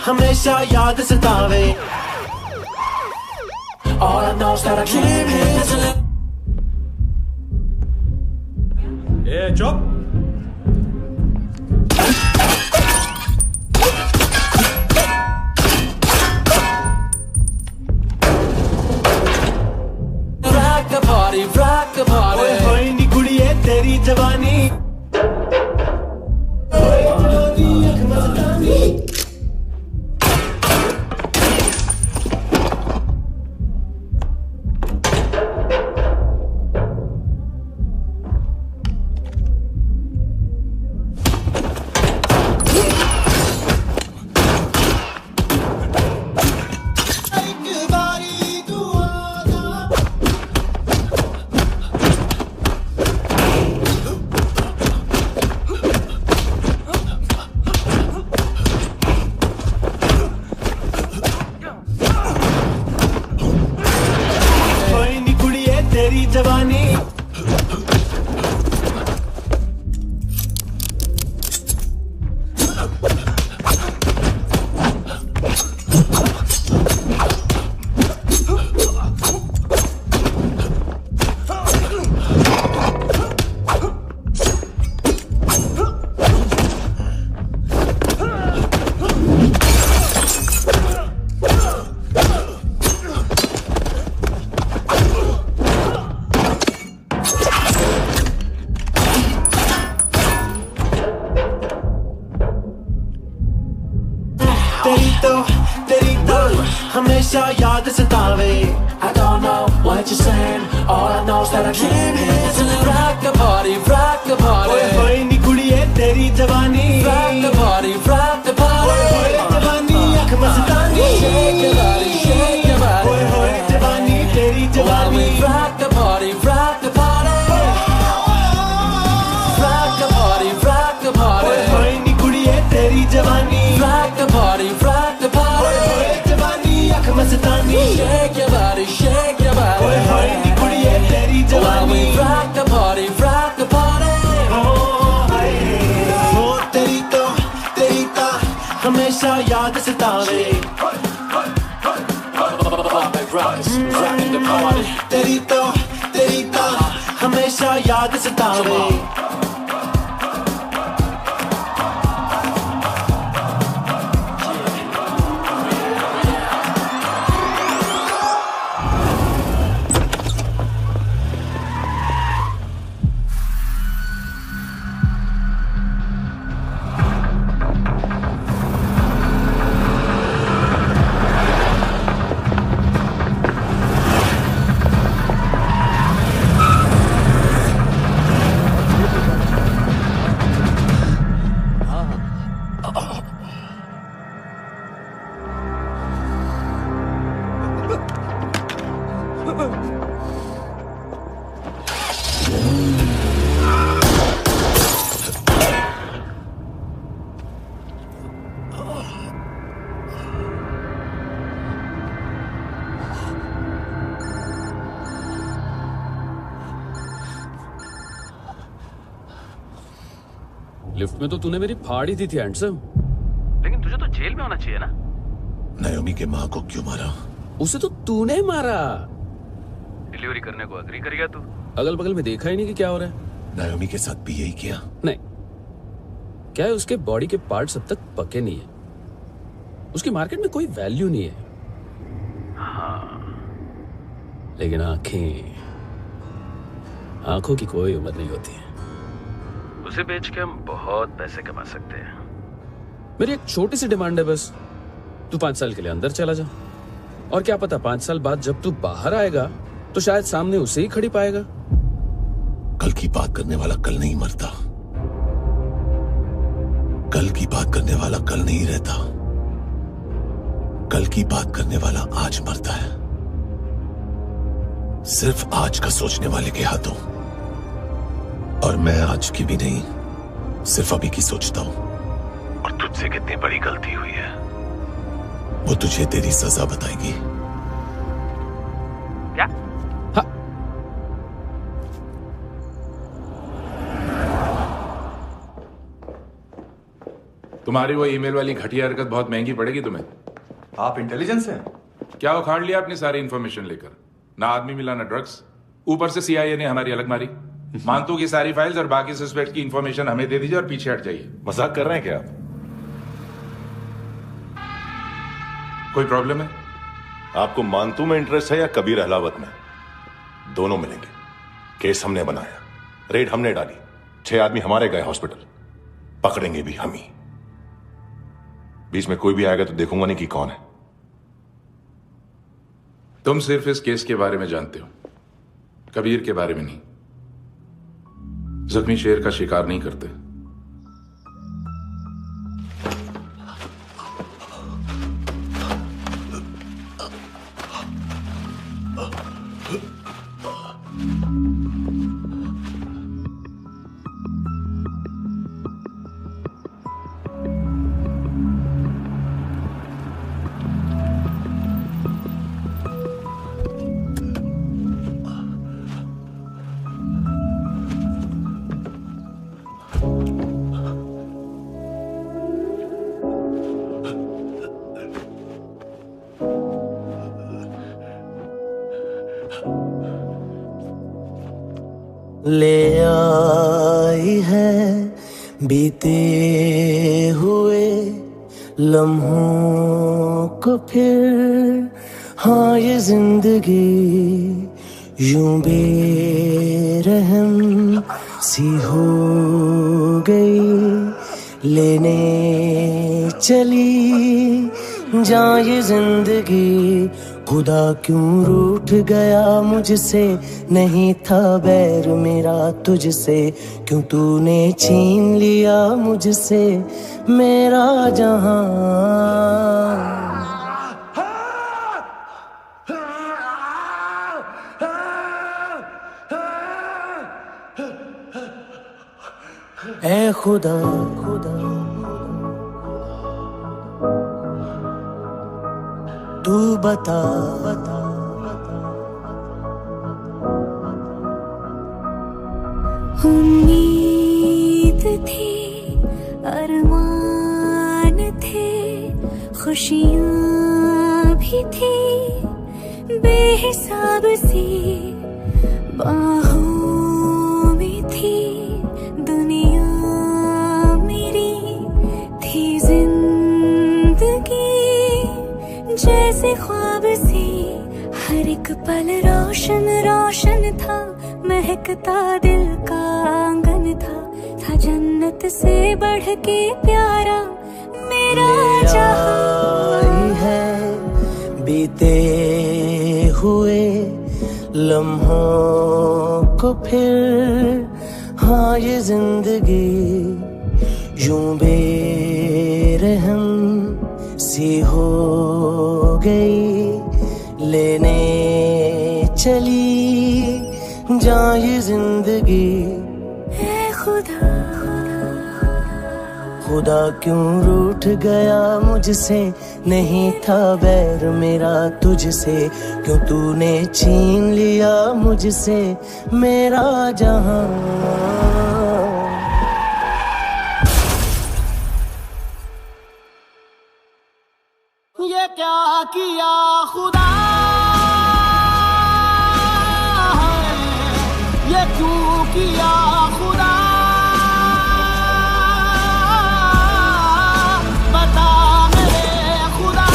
हमेशा याद सतावे। All I know is that I came here to live. ए चुप। Rock the party. ओए होए नी कुड़िए तेरी जवानी, जवानी। तेरी तो हमेशा याद सतावे। I don't know what you're saying. All I know is that I came here to rock the party, rock the party. ओए होए नी कुड़िए तेरी जवानी, rock the party, rock the party. ओए होए जवानी अख मस्तानी, shake your body, shake your body. ओए होए जवानी तेरी जवानी, rock the party, rock the party. Rock the party, rock the party. ओए होए नी कुड़िए तेरी जवानी, rock the party, rock the party. ओए होए जवानी अख मस्तानी, shake your body, shake your body. ओए होए नी कुड़िए तेरी जवानी, rock the party, rock the party. ओ तेरी तो हमेशा याद सतावे। तेरी तो हमेशा याद सतावे। लिफ्ट में तो तूने मेरी फाड़ ही दी थी हैंडसम। लेकिन तुझे तो जेल में होना चाहिए ना। नायोमी के माँ को क्यों मारा? उसे तो तूने मारा। डिलीवरी करने को अग्री कर गया तू। अगल बगल में देखा ही नहीं कि क्या हो रहा है। नायोमी के साथ भी यही किया? नहीं, क्या है उसके बॉडी के पार्ट्स अब तक पके नहीं है, उसकी मार्केट में कोई वैल्यू नहीं है। हाँ, लेकिन आंखों की कोई उम्र नहीं होती है। उसे बेच के हम बहुत पैसे कमा सकते हैं। मेरी एक छोटी सी डिमांड है बस, तू 5 साल के लिए अंदर चला जा, और क्या पता 5 साल बाद जब तू बाहर आएगा तो शायद सामने उसे ही खड़ी पाएगा। कल की बात करने वाला कल नहीं मरता, कल की बात करने वाला कल नहीं रहता, कल की बात करने वाला आज मरता है। सिर्फ आज का सोचने वाले के हाथों। और मैं आज की भी नहीं, सिर्फ अभी की सोचता हूं। और तुझसे कितनी बड़ी गलती हुई है वो तुझे तेरी सजा बताएगी। क्या? हाँ। तुम्हारी वो ईमेल वाली घटिया हरकत बहुत महंगी पड़ेगी तुम्हें। आप इंटेलिजेंस हैं? क्या उखाड़ लिया अपनी सारी इंफॉर्मेशन लेकर? ना आदमी मिला ना ड्रग्स, ऊपर से CIA ने हमारी अलग मारी। मानतू की सारी फाइल्स और बाकी सस्पेक्ट की इंफॉर्मेशन हमें दे दीजिए और पीछे हट जाइए। मजाक कर रहे हैं क्या आप? कोई प्रॉब्लम है? आपको मानतू में इंटरेस्ट है या कबीर अहलावत में? दोनों मिलेंगे। केस हमने बनाया, रेड हमने डाली, 6 आदमी हमारे गए हॉस्पिटल, पकड़ेंगे भी हम ही। बीच में कोई भी आएगा तो देखूंगा नहीं कि कौन है। तुम सिर्फ इस केस के बारे में जानते हो, कबीर के बारे में नहीं। जख्मी शेर का शिकार नहीं करते। ले आई है बीते हुए लम्हों को फिर, हाँ ये जिंदगी यूं बेरहम सी हो गई, लेने चली जा ये जिंदगी। खुदा क्यों रूठ गया मुझसे, नहीं था बैर मेरा तुझसे, क्यों तूने छीन लिया मुझसे मेरा जहां। ऐ खुदा खुदा तू बता बता उम्मीद थी, अरमान थे, खुशियाँ भी थी बेहिसाब सी, बाहों में थी दुनिया मेरी, थी जिंदगी जैसे ख्वाब सी, हर एक पल रोशन रोशन था, महकता दिल का आंगन था जन्नत से बढ़ के प्यारा मेरा जहां। है बीते हुए लम्हों को फिर, हाँ ये जिंदगी यूं बेरहम सी हो गई, लेने चली जा ये जिंदगी। ऐ खुदा खुदा क्यों रूठ गया मुझसे, नहीं था बैर मेरा तुझसे, क्यों तूने छीन लिया मुझसे मेरा जहां। किया खुदा ये क्यों किया खुदा बता मेरे खुदा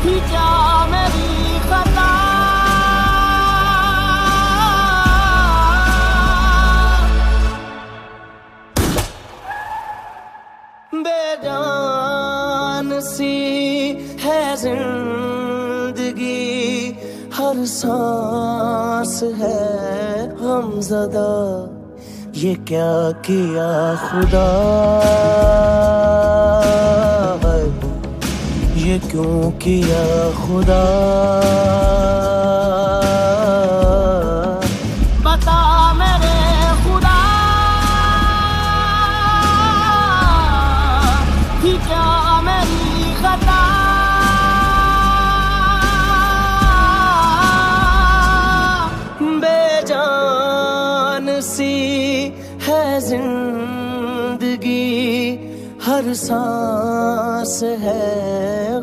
कि क्या मेरी खता बेजान सी है जिंदगी हर सांस है गमज़दा ये क्या किया खुदा ये क्यों किया खुदा बता मेरे खुदा कि क्या मेरी खता बेजान सी है जिंदगी हर सांस है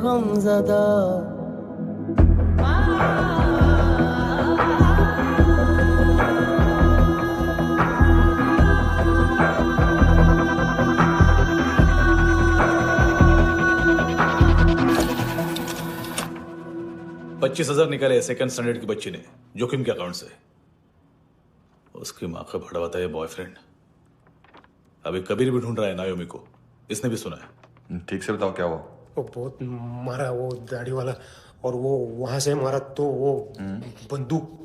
गमज़दा $25,000 निकाले सेकंड स्टैंडर्ड की बच्ची ने जोखिम के अकाउंट से। उसकी माँ का भड़ा बताया बॉयफ्रेंड अभी कबीर भी ढूंढ रहा है नायोमी को, इसने भी सुना है। ठीक से बताओ क्या हुआ। वो बहुत मारा वो दाढ़ी वाला, और वो वहां से मारा तो वो बंदूक।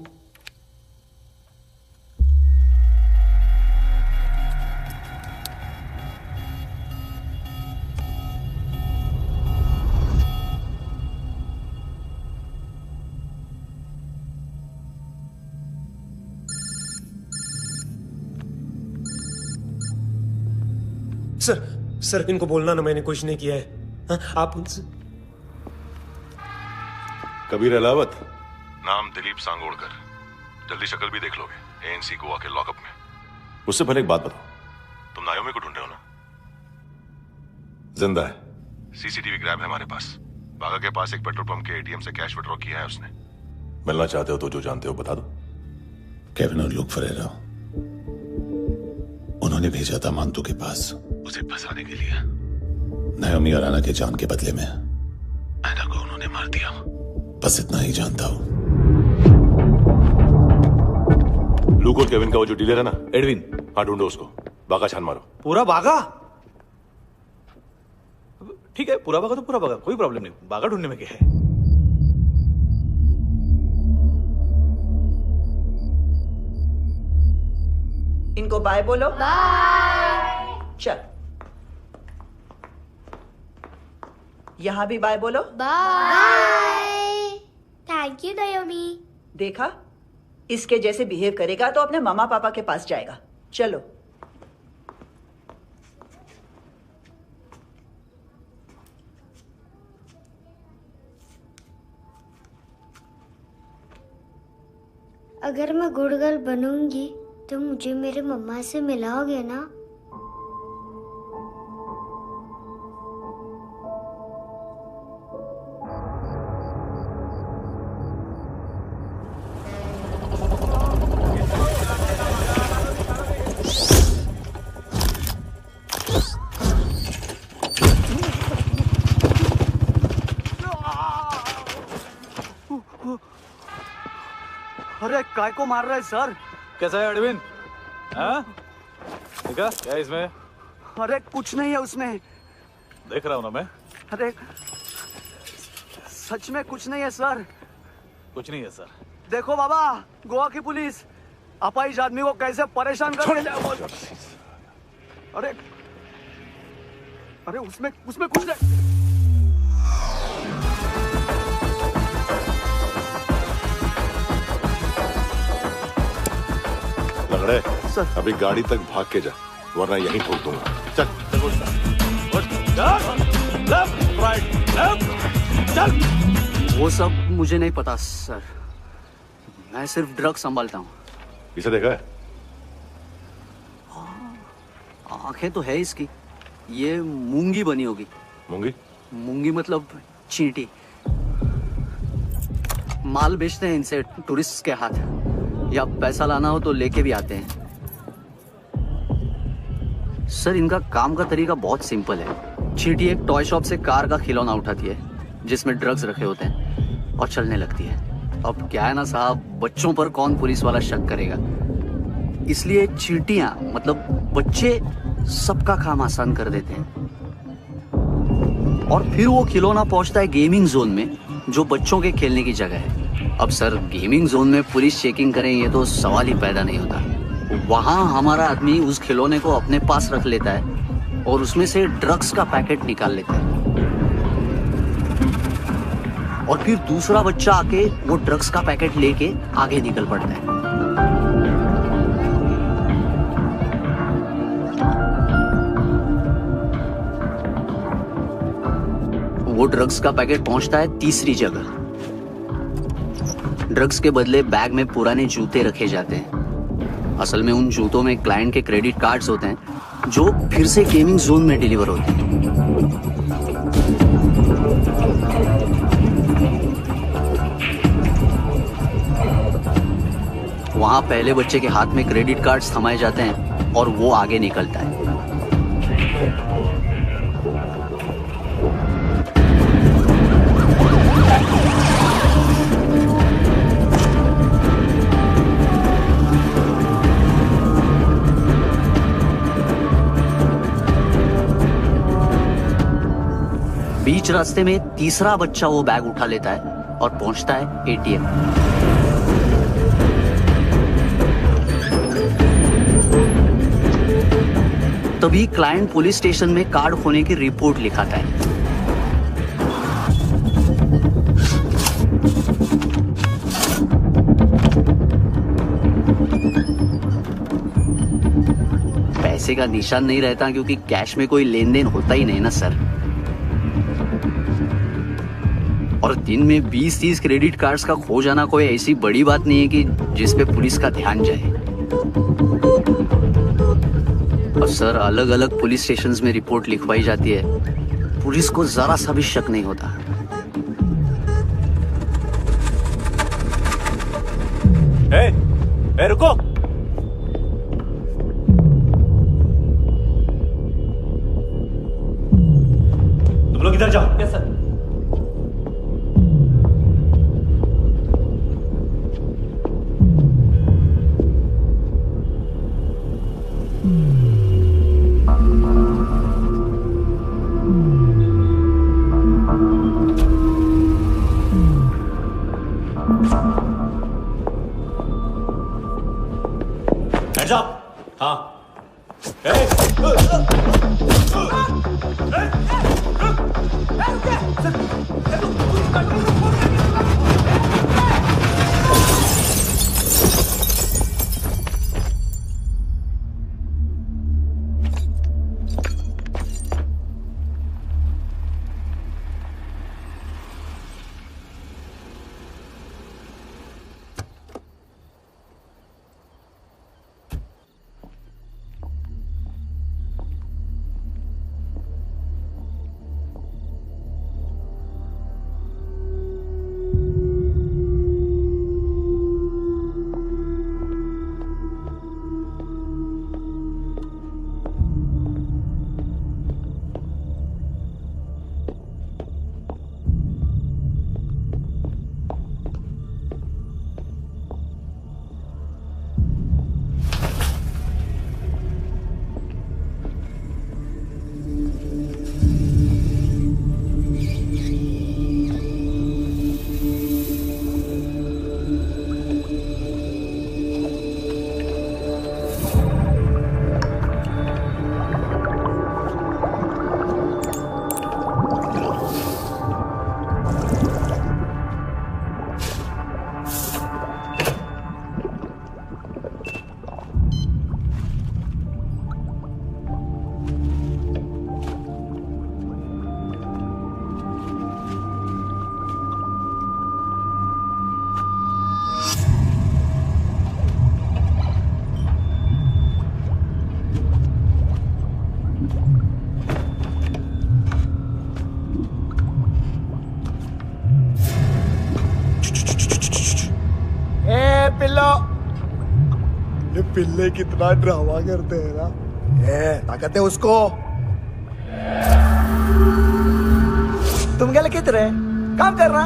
सर इनको बोलना ना मैंने कुछ नहीं किया है। हाँ, आप उनसे। कबीर अलावत, नाम दिलीप सांगोड़कर। जल्दी शक्ल भी देख लोगे एएनसी गोवा के लॉकअप में। उससे पहले एक बात बताओ, तुम नायोमी को ढूंढ रहे हो ना? जिंदा है, सीसीटीवी ग्रैब है हमारे पास। बागा के पास एक पेट्रोल पंप के एटीएम से कैश विड्रॉ किया है उसने। मिलना चाहते हो तो जो जानते हो बता दो। केविन और लुक फरेरा, उन्होंने भेजा था मांतू के पास उसे फंसाने के लिए। नायोमी और आना के जान के बदले में आना को उन्होंने मार दिया। बस इतना ही जानता हूं। लूक और केविन का वो जो डीलर है ना, एडविन, हाँ ढूंढो उसको। बागा छान मारो। पूरा बागा? ठीक है, पूरा बागा तो पूरा बागा, कोई प्रॉब्लम नहीं। बागा ढूंढने में क्या है? इनको बाय बोलो। बाय। चल, यहां भी बाय बोलो। बाय। Thank you नायोमी। देखा, इसके जैसे बिहेव करेगा तो अपने मामा पापा के पास जाएगा। चलो। अगर मैं गुड गर्ल बनूंगी तो मुझे मेरे मम्मा से मिलाओगे ना? अरे काय को मार रहा है सर? कैसा है एडविन? हाँ? देखा क्या है इसमें? अरे कुछ नहीं है उसमें। देख रहा हूं ना मैं। अरे सच में कुछ नहीं है सर। कुछ नहीं है सर। देखो बाबा, गोवा की पुलिस अपाहिज आदमी को कैसे परेशान कर रही है। अरे अरे उसमें कुछ नहीं। लंगड़े, अभी गाड़ी तक भाग के जा, वरना यहीं ठोक दूंगा। चल। वो सब मुझे नहीं पता सर, मैं सिर्फ ड्रग्स संभालता हूँ। इसे देखा है? आंखें तो है इसकी। ये मूंगी बनी होगी। मूंगी? मूंगी मतलब चींटी। माल बेचते हैं इनसे टूरिस्ट के हाथ, या पैसा लाना हो तो लेके भी आते हैं। सर इनका काम का तरीका बहुत सिंपल है। चींटी एक टॉय शॉप से कार का खिलौना उठाती है जिसमें ड्रग्स रखे होते हैं और चलने लगती है। अब क्या है ना साहब, बच्चों पर कौन पुलिस वाला शक करेगा, इसलिए चींटियां मतलब बच्चे सबका काम आसान कर देते हैं। और फिर वो खिलौना पहुंचता है गेमिंग जोन में, जो बच्चों के खेलने की जगह है। अब सर गेमिंग जोन में पुलिस चेकिंग करें ये तो सवाल ही पैदा नहीं होता। वहां हमारा आदमी उस खिलौने को अपने पास रख लेता है और उसमें से ड्रग्स का पैकेट निकाल लेता है, और फिर दूसरा बच्चा आके वो ड्रग्स का पैकेट लेके आगे निकल पड़ता है। वो ड्रग्स का पैकेट पहुंचता है तीसरी जगह। ड्रग्स के बदले बैग में पुराने जूते रखे जाते हैं। असल में उन जूतों में क्लाइंट के क्रेडिट कार्ड्स होते हैं जो फिर से गेमिंग जोन में डिलीवर होते हैं। वहां पहले बच्चे के हाथ में क्रेडिट कार्ड्स थमाए जाते हैं और वो आगे निकलता है। बीच रास्ते में तीसरा बच्चा वो बैग उठा लेता है और पहुंचता है एटीएम। तभी क्लाइंट पुलिस स्टेशन में कार्ड खोने की रिपोर्ट लिखाता है। पैसे का निशान नहीं रहता क्योंकि कैश में कोई लेन देन होता ही नहीं ना सर। और दिन में 20-30 क्रेडिट कार्ड्स का खो जाना कोई ऐसी बड़ी बात नहीं है कि जिस पे पुलिस का ध्यान जाए। और सर अलग अलग पुलिस स्टेशंस में रिपोर्ट लिखवाई जाती है, पुलिस को जरा सा भी शक नहीं होता। ए, रुको। तुम लोग इधर जाओ। Yes sir. Hands up! हाँ। पिल्लो। ये पिल्ले कितना ड्रामा करते हैं ना। ताकत है उसको। तुम क्या लिखित रहे? काम करना।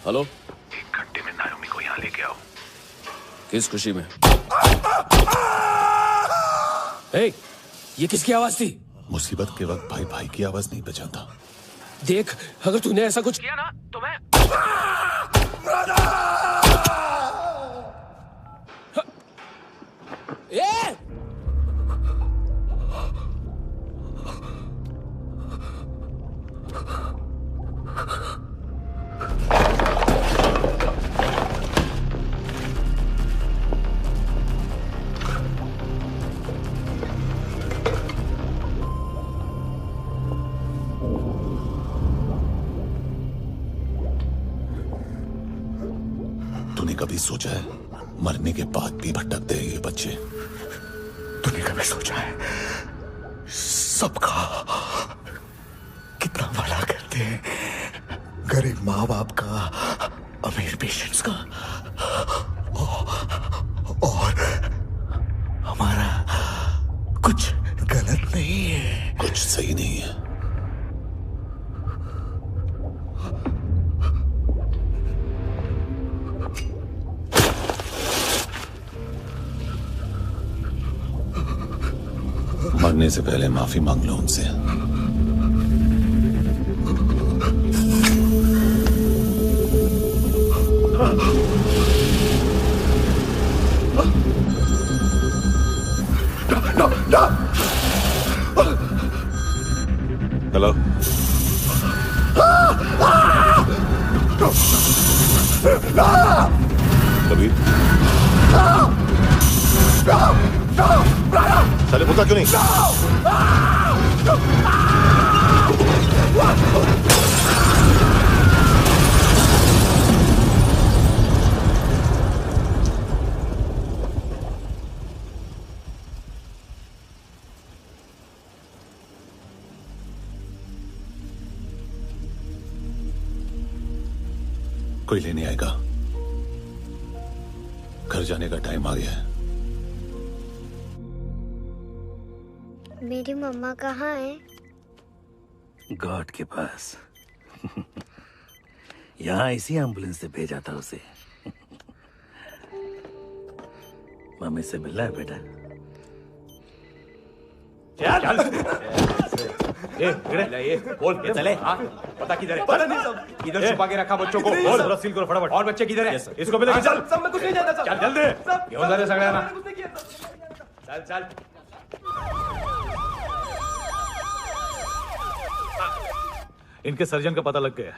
हेलो, 1 घंटे में नायोमी को यहाँ लेके आओ। किस खुशी में? ए, ये किसकी आवाज थी? मुसीबत के वक्त भाई भाई की आवाज नहीं बचाता। देख, अगर तूने ऐसा कुछ किया ना तो मैं ए! तूने कभी सोचा है मरने के बाद भी भटकते हैं ये बच्चे? तूने कभी सोचा है सबका कितना भला करते हैं? गरीब माँ बाप का, अमीर पेशेंट्स का, और हमारा कुछ गलत नहीं है। कुछ सही नहीं है। मरने से पहले माफी मांग लो उनसे। हेलो, कबीर, साले बोलता क्यों नहीं? कोई लेने आएगा? घर जाने का टाइम आ गया है। मेरी मम्मा कहाँ है? गॉड के पास। यहाँ इसी एम्बुलेंस से भेजा था उसे। मम्मी से मिलना है बेटा। चल। ये बोल के चले। पता किधर है? पता नहीं सब। इधर छुपा के रखा बच्चों को। बोल। थोड़ा सील करो फटाफट। और बच्चे किधर है? इसको भी लेके चल। सब मैं कुछ नहीं जानता। चल जल्दी। घेऊन जा रे सगळ्यांना। चल चल। इनके सर्जन का पता लग गया।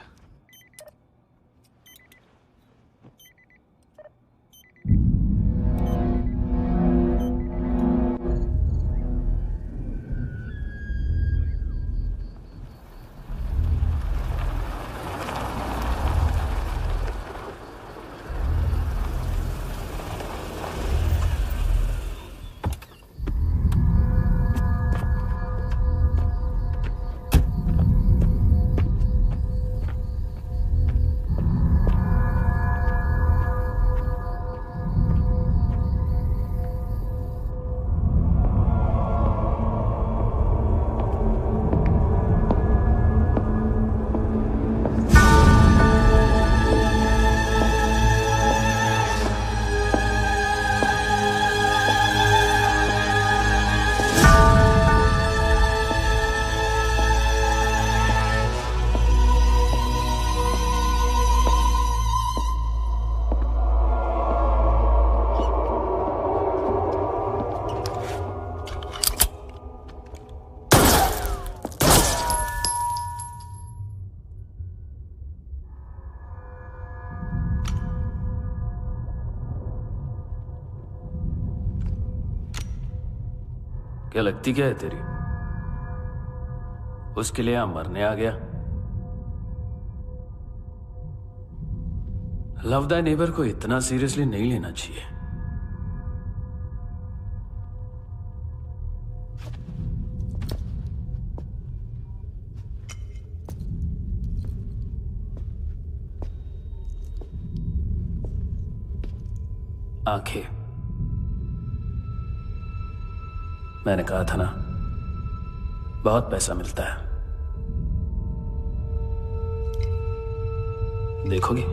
क्या लगती क्या है तेरी? उसके लिए यहां मरने आ गया? लव द नेबर को इतना सीरियसली नहीं लेना चाहिए। आंखें, मैंने कहा था ना, बहुत पैसा मिलता है। देखोगी?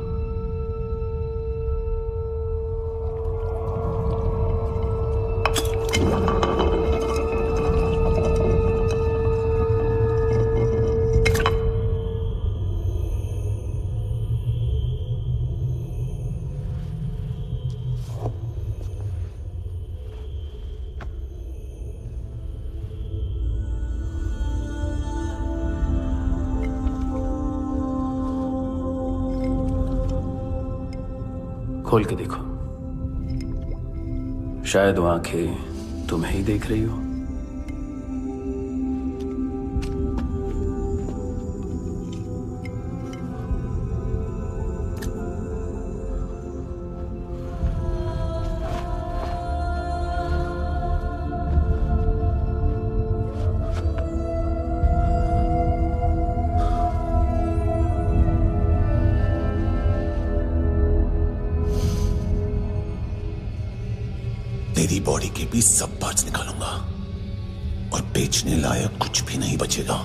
खोल के देखो, शायद वो आंखें तुम्हें ही देख रही हो। तेरी बॉडी के भी सब पार्ट्स निकालूंगा और बेचने लायक कुछ भी नहीं बचेगा।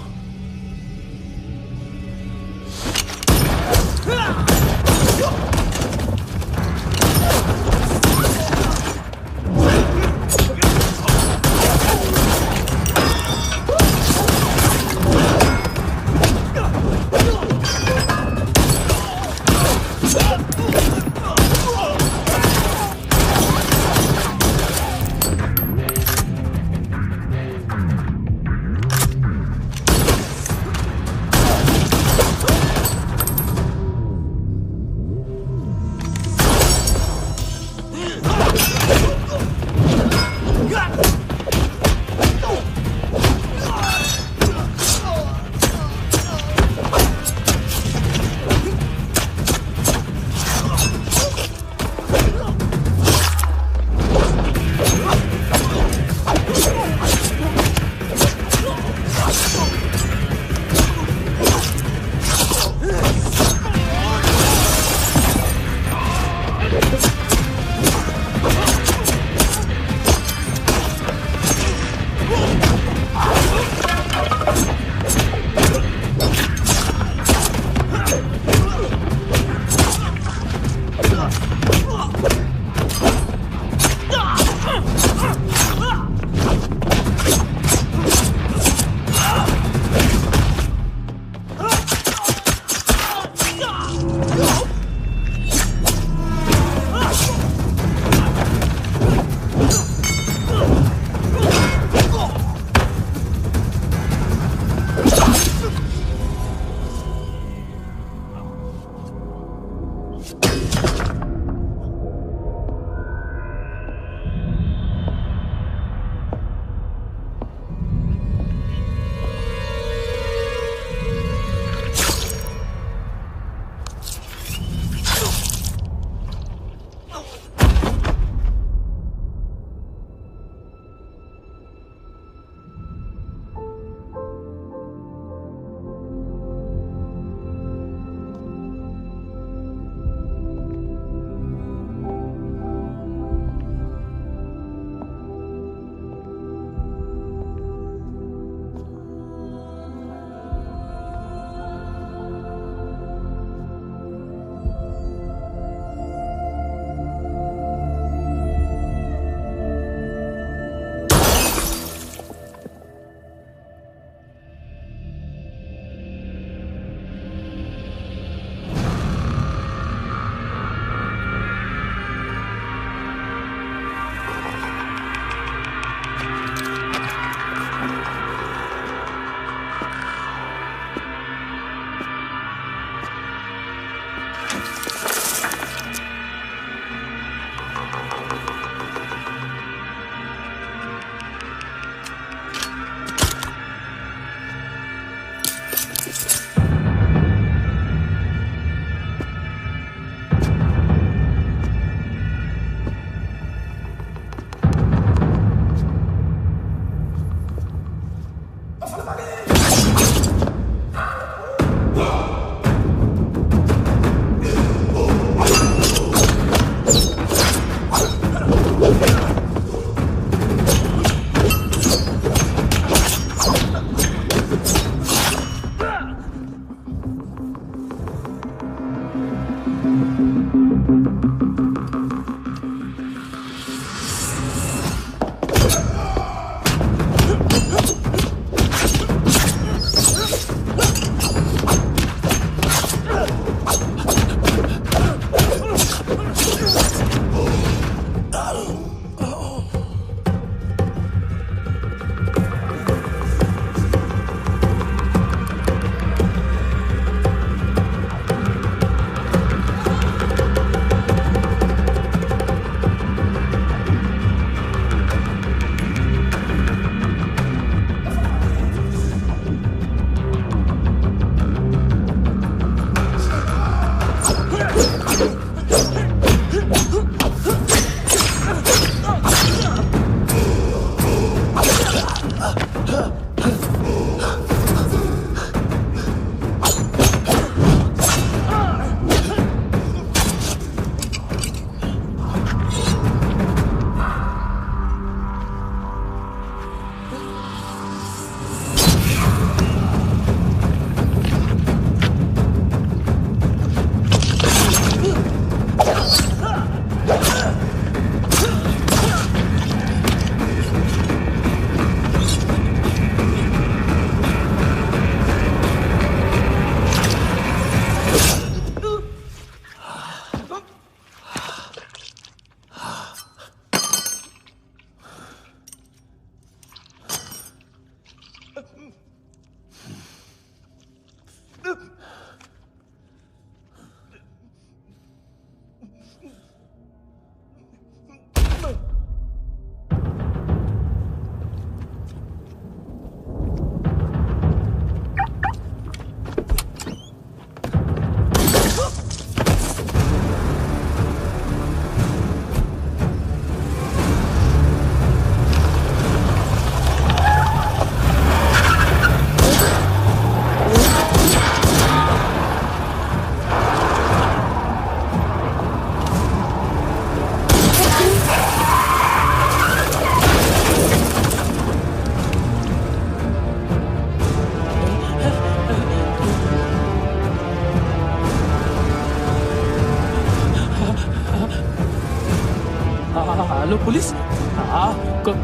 हेलो पुलिस,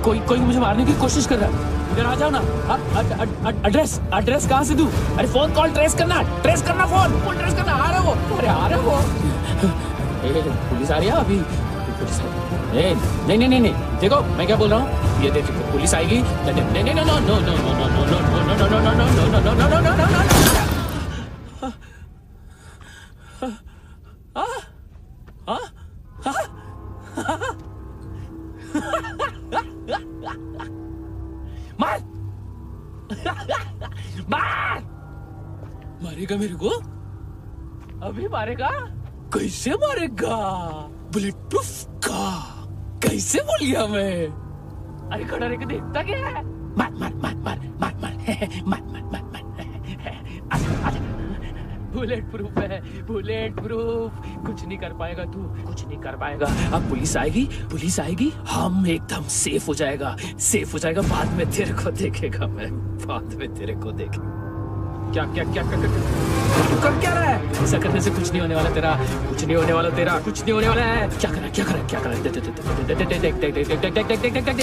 कोई मुझे मारने की कोशिश कर रहा है, इधर आ जाओ ना। एड्रेस कहाँ से दूं? अरे फोन कॉल ट्रेस करना फोन ट्रेस करना। आ रहे वो, अरे आ रहे वो। पुलिस आ रही है अभी, पुलिस नहीं, देखो मैं क्या बोल रहा हूँ, ये देखो पुलिस आएगी। मारेगा मेरे को, अभी मारेगा, कैसे मारेगा? बुलेट प्रूफ का, कैसे बोल गया मैं? अरे खड़ा रह के देखता क्या है? मार बुलेट प्रूफ है, बुलेट प्रूफ। कुछ नहीं कर पाएगा तू, कुछ नहीं कर पाएगा। अब पुलिस आएगी, हम एकदम सेफ हो जाएगा। बाद में तेरे को देखेगा मैं, बाद में तेरे को देखेगा। क्या कर क्या रहा है? ऐसा करने से कुछ नहीं होने वाला तेरा, कुछ नहीं होने वाला है। क्या कर रहा है? देख।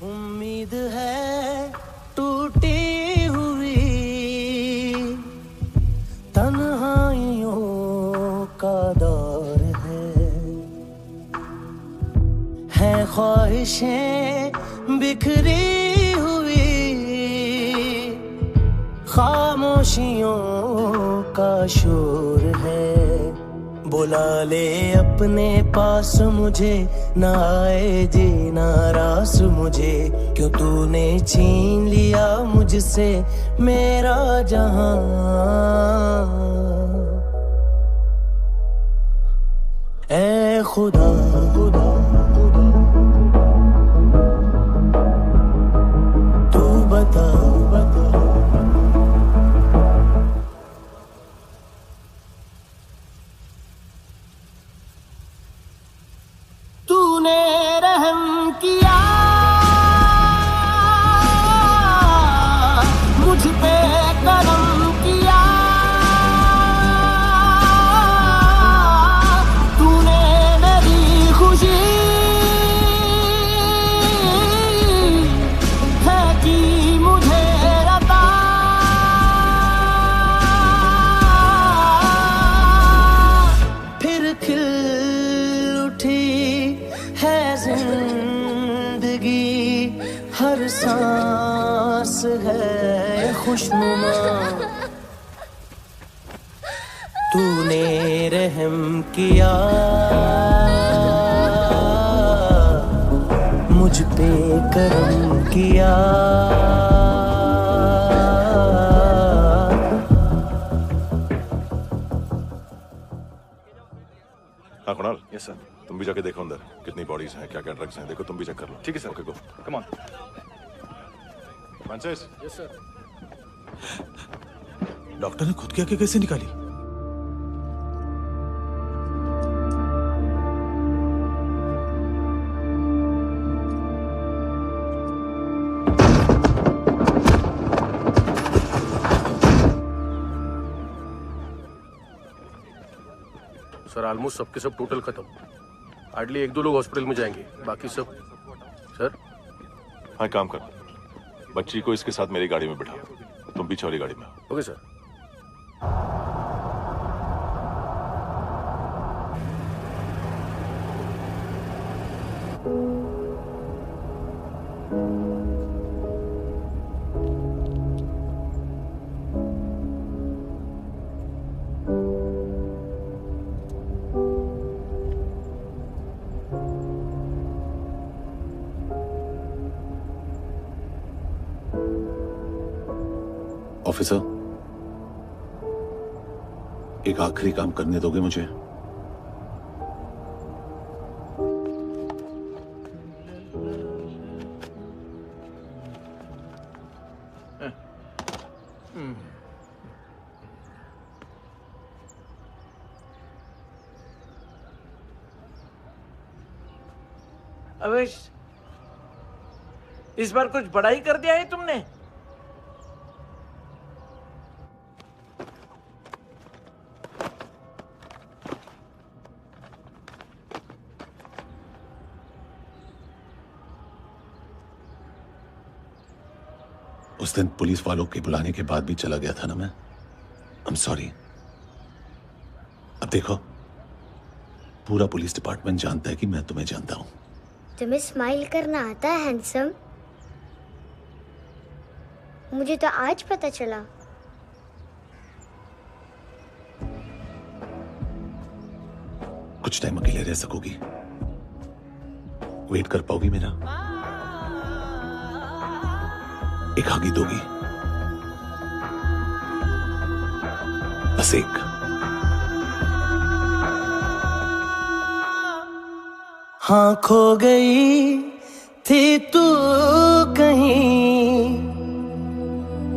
उम्मीद है टूटी हुई तन्हाइयों का दौर है ख्वाहिशें बिखरी हुई खामोशियों का शोर है। बुला ले अपने पास मुझे, ना आए जीना रास मुझे, क्यों तूने छीन लिया मुझसे मेरा जहां। ऐ खुदा तू बता तूने रहम किया मुझ पे, करम किया तूने मेरी खुशी है कि मुझे रता। फिर खिल उठी है जिंदगी, हर सांस है खुशनुमा। तूने रहम किया मुझ पे, करम किया हाँ कुणाल। Yes sir. तुम भी जाके देखो अंदर कितनी बॉडीज हैं, क्या क्या ड्रग्स हैं, देखो तुम भी चेक कर लो। ठीक है sir. Okay go. Come on. Francis. Yes sir. Doctor ने खुद की आंखें कैसे निकाली? सर ऑलमोस्ट सबके सब टोटल खत्म। हार्डली 1-2 लोग हॉस्पिटल में जाएंगे, बाकी सब। सर हाँ काम कर, बच्ची को इसके साथ मेरी गाड़ी में बिठाओ, तुम पीछे वाली गाड़ी में। Okay sir. ऑफिसर, एक आखिरी काम करने दोगे मुझे? अवेश, इस बार कुछ बड़ा ही कर दिया है तुमने। उस दिन पुलिस वालों के बुलाने के बाद भी चला गया था ना मैं। I'm sorry। अब देखो, पूरा पुलिस डिपार्टमेंट जानता है कि मैं तुम्हें जानता हूं। तुम्हें स्माइल करना आता है हैंडसम? मुझे तो आज पता चला। कुछ टाइम अकेले रह सकोगी? वेट कर पाओगी मेरा? एक आगी दोगी? बस एक। हाँ खो गई थी तू कहीं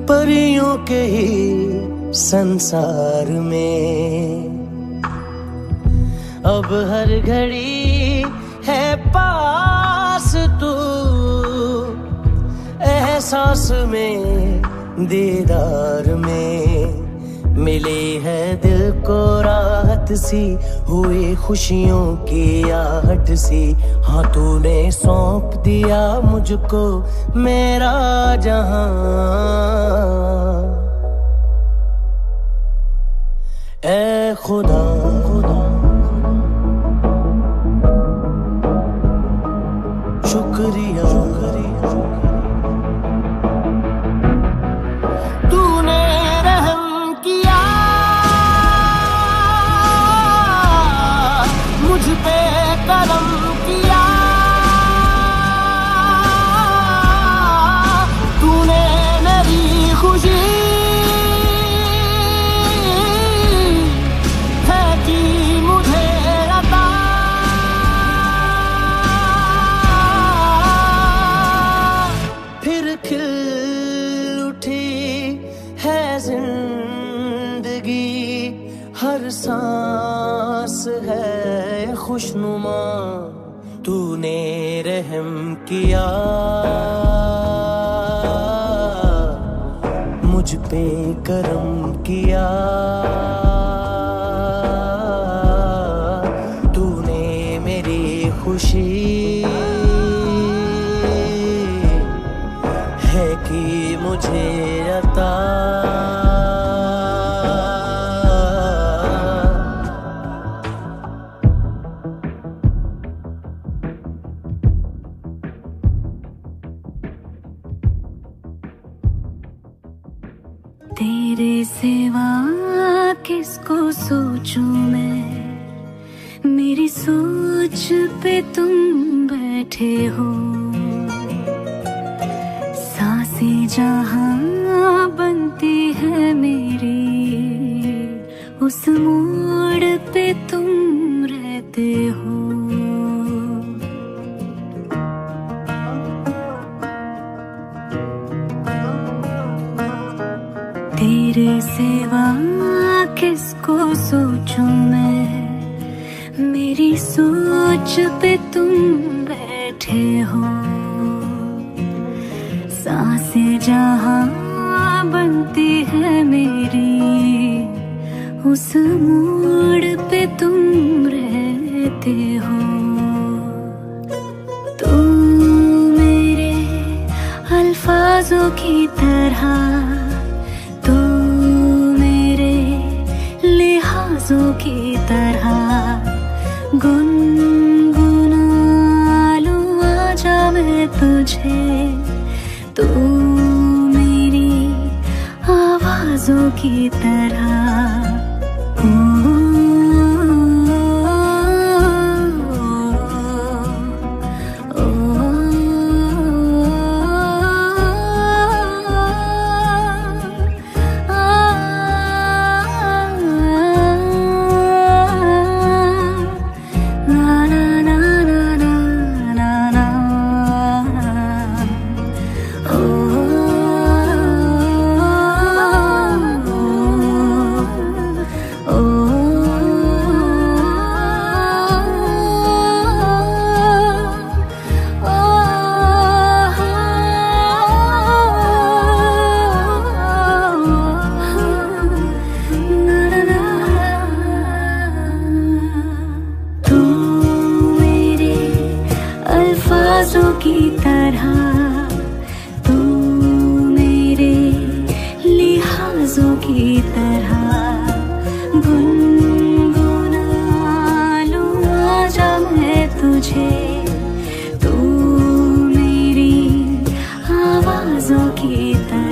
परियों के ही संसार में, अब हर घड़ी है पास तू, एहसास में दीदार में, मिली है दिल को राहत सी, हुई खुशियों की आहट सी। हाँ तूने सौंप दिया मुझको मेरा जहां, ए खुदा शुक्रिया, तूने रहम किया मुझ पे, करम किया तूने, मेरी खुशी है कि मुझे अता, फिर खिल उठी है जिंदगी, हर सांस है खुशनुमा, तूने रहम किया मुझ पे, करम किया तूने, मेरी खुशी है कि मुझे अता। तेरे सिवा किसको सोचूं मैं, मेरी सोच पे तुम बैठे हो, सांसें जहां बनती है मेरी, उस मोड़ पे तुम रहते तेरे सिवा किसको सोचूं मैं, मेरी सोच पे तुम बैठे हो। सांसें जहां बनती है मेरी, उस मोड़ पे तुम रहते हो। तुम मेरे अल्फाजों की तरह, तो मेरे लिहाजों की तरह गुनगुना लूं आजा मैं तुझे, तू मेरी आवाजों की तरह। की तरह तू मेरे लिहाजों की तरह गुनगुना लूं आजा मैं तुझे, तू मेरी आवाजों की तरह।